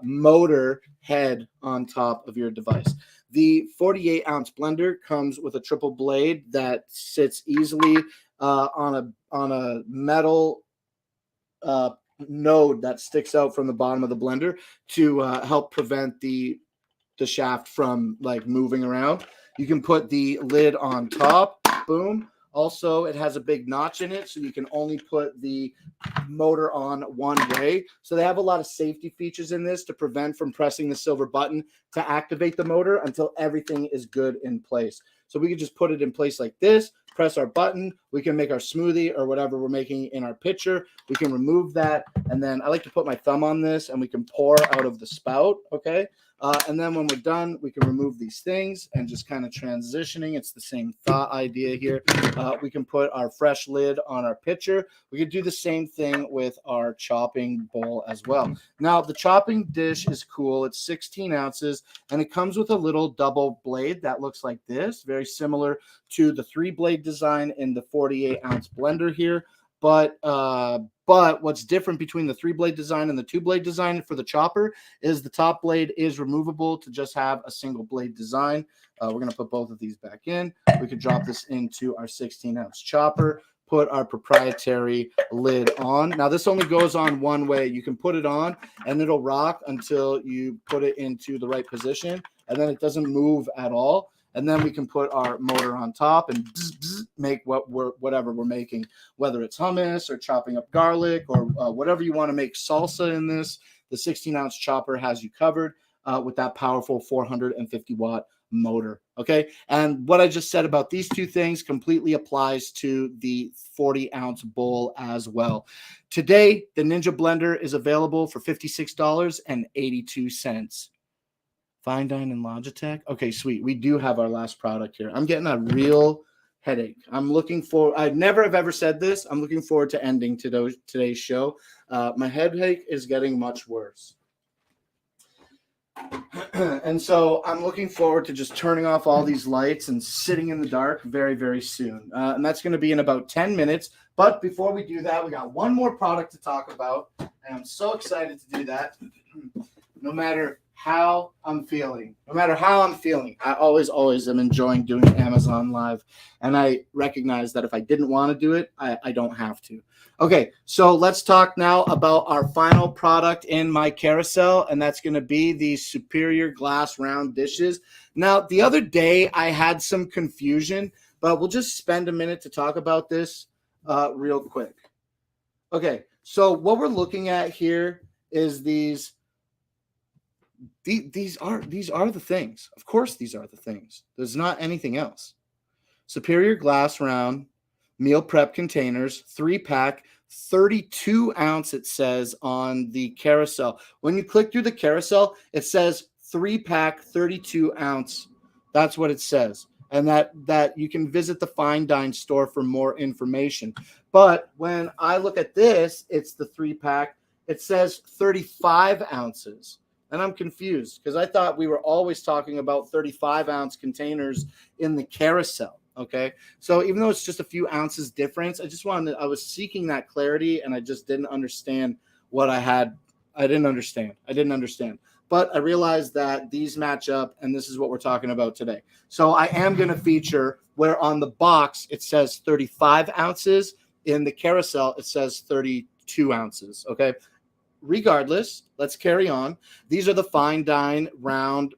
motor head on top of your device. The 48-ounce blender comes with a triple blade that sits easily on a metal node that sticks out from the bottom of the blender to help prevent the shaft from like moving around. You can put the lid on top, boom. Also, it has a big notch in it, so you can only put the motor on one way. So they have a lot of safety features in this to prevent from pressing the silver button to activate the motor until everything is good in place. So we can just put it in place like this, press our button. We can make our smoothie or whatever we're making in our pitcher. We can remove that. And then I like to put my thumb on this and we can pour out of the spout, okay? And then when we're done, we can remove these things and just kind of transitioning. It's the same thought idea here. We can put our fresh lid on our pitcher. We could do the same thing with our chopping bowl as well. Now, the chopping dish is cool. It's 16 ounces, and it comes with a little double blade that looks like this, very similar to the 3-blade design in the 48-ounce blender here. But what's different between the 3-blade design and the 2-blade design for the chopper is the top blade is removable to just have a single blade design. We're going to put both of these back in. We could drop this into our 16-ounce chopper, put our proprietary lid on. Now, this only goes on one way. You can put it on, and it'll rock until you put it into the right position, and then it doesn't move at all. And then we can put our motor on top and make whatever we're making, whether it's hummus or chopping up garlic or whatever you want to make salsa in this. The 16-ounce chopper has you covered with that powerful 450 watt motor. Okay. And what I just said about these two things completely applies to the 40-ounce bowl as well. Today, the Ninja Blender is available for $56.82. Fine Dine and Logitech. Okay, sweet. We do have our last product here. I'm getting a real headache. I never have ever said this. I'm looking forward to ending today's show. My headache is getting much worse. And so I'm looking forward to just turning off all these lights and sitting in the dark very, very soon. And that's going to be in about 10 minutes. But before we do that, we got one more product to talk about. And I'm so excited to do that. No matter how I'm feeling, I always am enjoying doing Amazon Live. And I recognize that if I didn't want to do it, I don't have to. Okay, so let's talk now about our final product in my carousel, and that's going to be these superior glass round dishes. Now, the other day I had some confusion, but we'll just spend a minute to talk about this real quick. Okay, so what we're looking at here is these are the things. Of course, these are the things. There's not anything else. Superior glass round meal prep containers, 3-pack, 32-ounce, it says on the carousel. When you click through the carousel, it says 3-pack, 32-ounce. That's what it says. And that you can visit the Fine Dine store for more information. But when I look at this, it's the 3-pack. It says 35 ounces. And I'm confused because I thought we were always talking about 35-ounce containers in the carousel. Okay. So even though it's just a few ounces difference, I was seeking that clarity and I just didn't understand what I had. I didn't understand. But I realized that these match up and this is what we're talking about today. So I am going to feature where on the box it says 35 ounces. In the carousel, it says 32 ounces. Okay. Regardless, let's carry on. These are the fine dine round,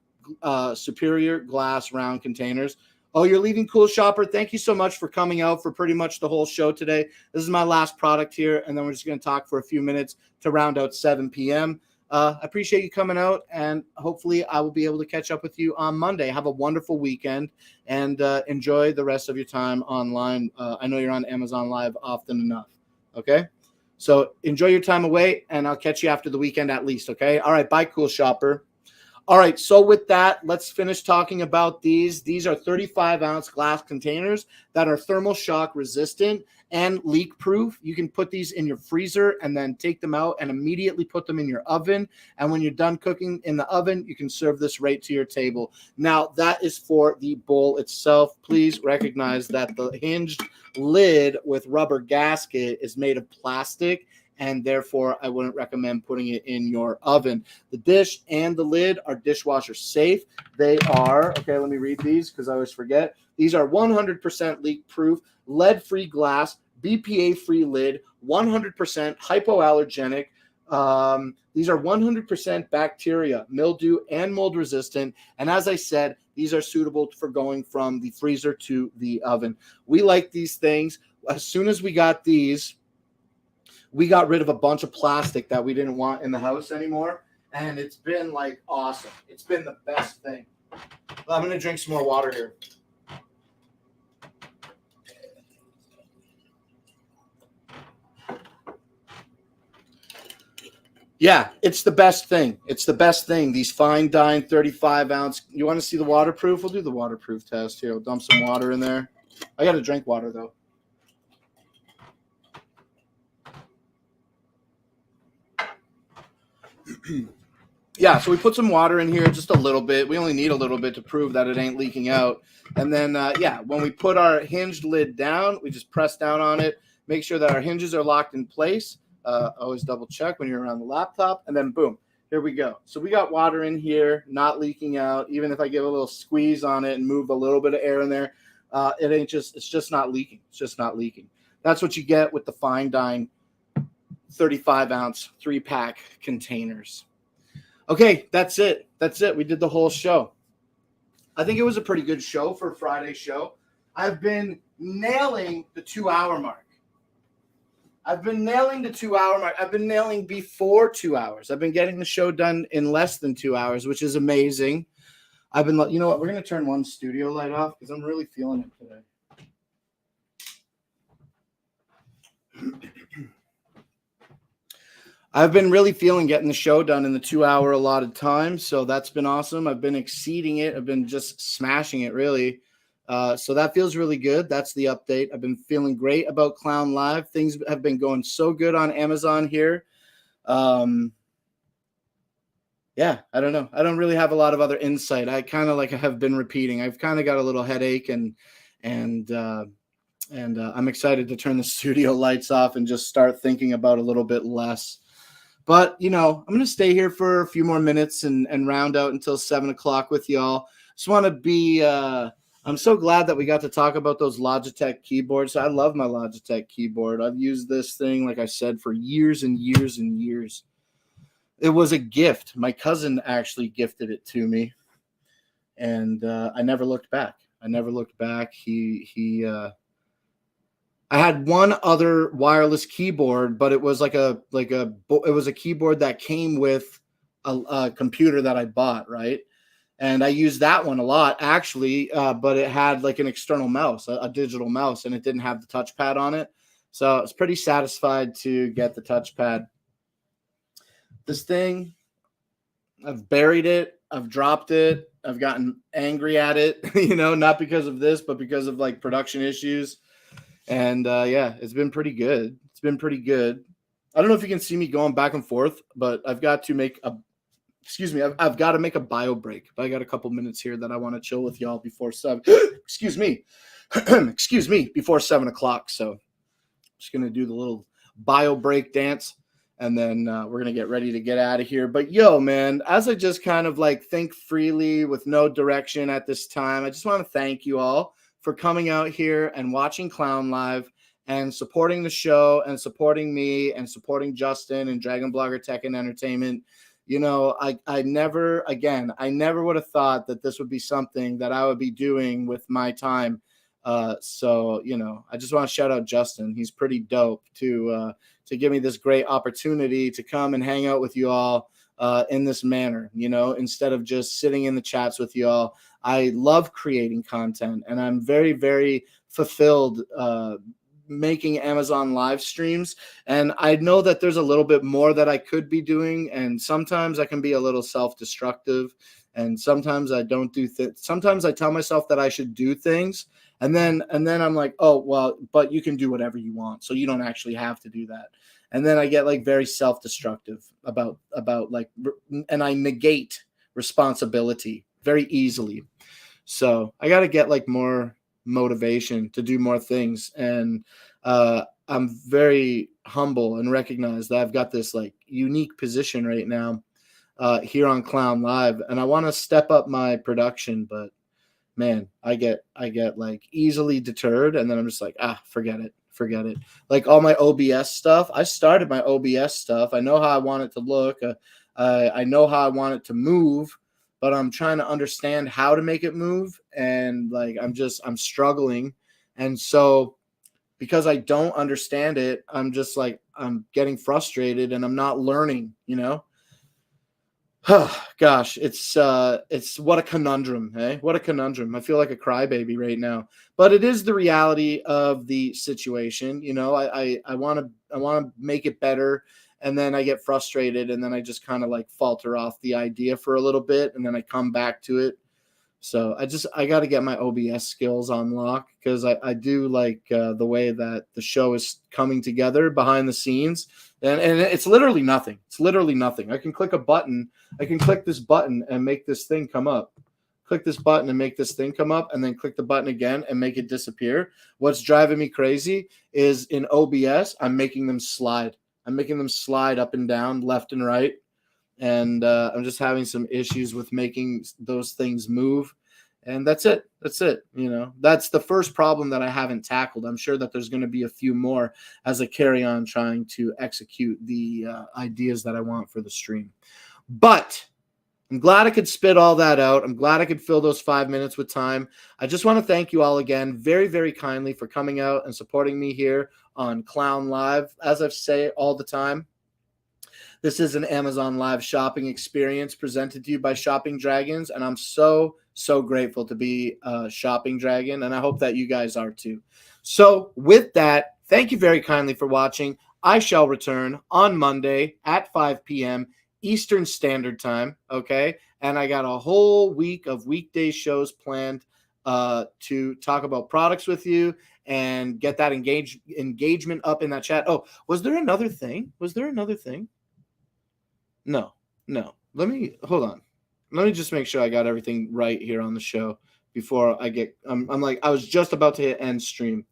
superior glass round containers. Oh, you're leaving, Cool Shopper. Thank you so much for coming out for pretty much the whole show today. This is my last product here, and then we're just going to talk for a few minutes to round out 7 p.m. I appreciate you coming out, and hopefully I will be able to catch up with you on Monday. Have a wonderful weekend, and enjoy the rest of your time online. I know you're on Amazon Live often enough, okay? So enjoy your time away, and I'll catch you after the weekend at least, okay? All right, bye, Cool Shopper. All right, so with that, let's finish talking about these. These are 35-ounce glass containers that are thermal shock resistant and leak proof. You can put these in your freezer and then take them out and immediately put them in your oven. And when you're done cooking in the oven, you can serve this right to your table. Now, that is for the bowl itself. Please recognize that the hinged lid with rubber gasket is made of plastic, and therefore I wouldn't recommend putting it in your oven. The dish and the lid are dishwasher safe. They are, okay, let me read these because I always forget. These are 100% leak proof, lead free glass, BPA free lid, 100% hypoallergenic. These are 100% bacteria, mildew, and mold resistant. And as I said, these are suitable for going from the freezer to the oven. We like these things. As soon as we got these, we got rid of a bunch of plastic that we didn't want in the house anymore. And it's been like awesome. It's been the best thing. I'm going to drink some more water here. Yeah, it's the best thing. It's the best thing. These fine dine 35-ounce. You want to see the waterproof? We'll do the waterproof test here. We'll dump some water in there. I got to drink water, though. Yeah, so we put some water in here, just a little bit. We only need a little bit to prove that it ain't leaking out. And then, yeah, when we put our hinged lid down, we just press down on it, make sure that our hinges are locked in place. Always double check when you're around the laptop, and then boom, here we go. So we got water in here, not leaking out. Even if I give a little squeeze on it and move a little bit of air in there, it's just not leaking. It's just not leaking. That's what you get with the fine dine 35-ounce 3-pack containers. Okay, that's it. That's it. We did the whole show. I think it was a pretty good show for a Friday show. I've been nailing the 2-hour mark. I've been nailing before 2 hours. I've been getting the show done in less than 2 hours, which is amazing. You know what? We're going to turn one studio light off because I'm really feeling it today. I've been really feeling getting the show done in the 2-hour allotted time, so that's been awesome. I've been exceeding it. I've been just smashing it, really. So that feels really good. That's the update. I've been feeling great about Clown Live. Things have been going so good on Amazon here. Yeah, I don't know. I don't really have a lot of other insight. I kind of have been repeating. I've kind of got a little headache, and I'm excited to turn the studio lights off and just start thinking about a little bit less. But, I'm going to stay here for a few more minutes and round out until 7 o'clock with y'all. Just want to be I'm so glad that we got to talk about those Logitech keyboards. I love my Logitech keyboard. I've used this thing, like I said, for years and years and years. It was a gift. My cousin actually gifted it to me, and I never looked back. I had one other wireless keyboard, but it was it was a keyboard that came with a computer that I bought, right? And I used that one a lot, actually, but it had like an external mouse, a digital mouse, and it didn't have the touchpad on it. So I was pretty satisfied to get the touchpad. This thing, I've buried it. I've dropped it. I've gotten angry at it, not because of this, but because of like production issues. And yeah, it's been pretty good. I don't know if you can see me going back and forth, but I've got to make a excuse me, I've got to make a bio break, but I got a couple minutes here that I want to chill with y'all before 7. Excuse me. Excuse me, before 7 o'clock. So I'm just going to do the little bio break dance, and then we're going to get ready to get out of here. But yo, man, as I just kind of like think freely with no direction at this time, I just want to thank you all for coming out here and watching Clown Live and supporting the show and supporting me and supporting Justin and Dragon Blogger Tech and Entertainment. You know, I never would have thought that this would be something that I would be doing with my time. So, you know, I just want to shout out Justin. He's pretty dope to give me this great opportunity to come and hang out with you all in this manner, you know, instead of just sitting in the chats with you all. I love creating content, and I'm very, very fulfilled making Amazon live streams. And I know that there's a little bit more that I could be doing. And sometimes I can be a little self-destructive. And sometimes I don't do sometimes I tell myself that I should do things. And then I'm like, oh, well, but you can do whatever you want. So you don't actually have to do that. And then I get like very self-destructive about like, and I negate responsibility very easily. So I got to get like more motivation to do more things. And I'm very humble and recognize that I've got this like unique position right now here on Clown Live, and I want to step up my production, but man, I get like easily deterred, and then I'm just like, forget it. Like all my OBS stuff, I started my OBS stuff. I know how I want it to look. I know how I want it to move, but I'm trying to understand how to make it move. And like, I'm struggling. And so because I don't understand it, I'm just like, I'm getting frustrated and I'm not learning, you know? Gosh, it's what a conundrum, hey? What a conundrum. I feel like a crybaby right now, but it is the reality of the situation. You know, I want to make it better, and then I get frustrated, and then I just kind of like falter off the idea for a little bit, and then I come back to it. So I got to get my OBS skills on lock, because I do like the way that the show is coming together behind the scenes. And it's literally nothing. It's literally nothing. I can click a button. I can click this button and make this thing come up. Click this button and make this thing come up, and then click the button again and make it disappear. What's driving me crazy is in OBS, I'm making them slide. I'm making them slide up and down, left and right. And I'm just having some issues with making those things move. And that's it. You know, that's the first problem that I haven't tackled. I'm sure that there's going to be a few more as I carry on trying to execute the ideas that I want for the stream. But I'm glad I could spit all that out. I'm glad I could fill those 5 minutes with time. I just want to thank you all again very, very kindly for coming out and supporting me here on Clown Live. As I say all the time, this is an Amazon Live shopping experience presented to you by ShoppingDragons, and I'm so grateful to be a Shopping Dragon, and I hope that you guys are too. So with that, thank you very kindly for watching. I shall return on Monday at 5 p.m. Eastern Standard Time, okay? And I got a whole week of weekday shows planned to talk about products with you and get that engagement up in that chat. Oh, was there another thing? No. Let me hold on. Let me just make sure I got everything right here on the show before I get. I'm like, I was just about to hit end stream.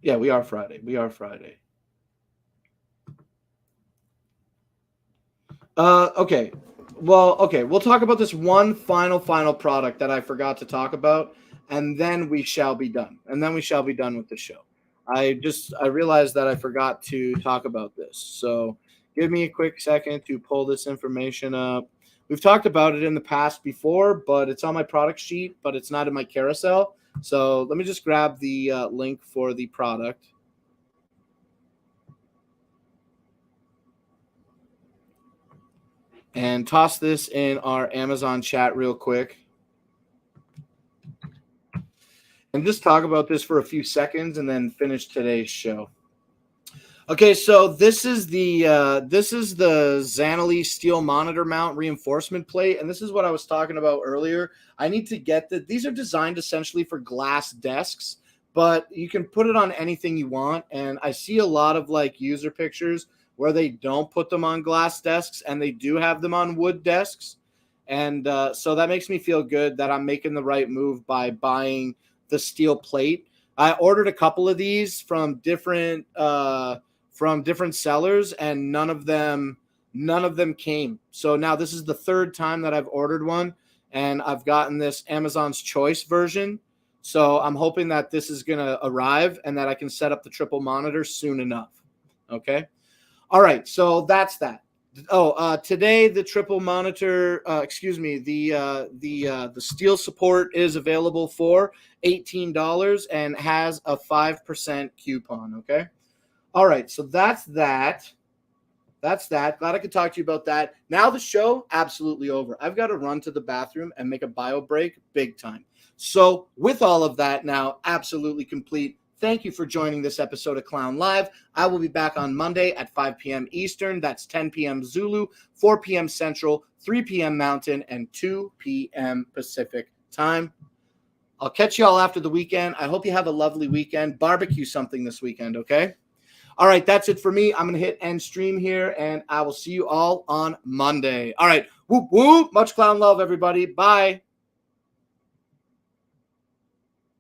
Yeah, we are Friday. Okay. Well, okay. We'll talk about this one final product that I forgot to talk about, and then we shall be done. With the show. I realized that I forgot to talk about this. So give me a quick second to pull this information up. We've talked about it in the past before, but it's on my product sheet, but it's not in my carousel. So let me just grab the link for the product. And toss this in our Amazon chat real quick. And just talk about this for a few seconds and then finish today's show. Okay, so this is the Zanelli steel monitor mount reinforcement plate, and this is what I was talking about earlier. I need to get these are designed essentially for glass desks, but you can put it on anything you want. And I see a lot of like user pictures where they don't put them on glass desks and they do have them on wood desks. And so that makes me feel good that I'm making the right move by buying the steel plate. I ordered a couple of these from different sellers, and none of them came. So now this is the third time that I've ordered one, and I've gotten this Amazon's Choice version. So I'm hoping that this is going to arrive and that I can set up the triple monitor soon enough. Okay. All right. So that's that. Today the triple monitor, the steel support is available for $18 and has a 5% coupon. Okay. All right. So that's that. Glad I could talk to you about that. Now the show, absolutely over. I've got to run to the bathroom and make a bio break big time. So with all of that now absolutely complete, thank you for joining this episode of Clown Live. I will be back on Monday at 5 p.m. Eastern. That's 10 p.m. Zulu, 4 p.m. Central, 3 p.m. Mountain, and 2 p.m. Pacific time. I'll catch you all after the weekend. I hope you have a lovely weekend. Barbecue something this weekend, okay? All right, that's it for me. I'm going to hit end stream here, and I will see you all on Monday. All right, whoop, whoop. Much clown love, everybody. Bye.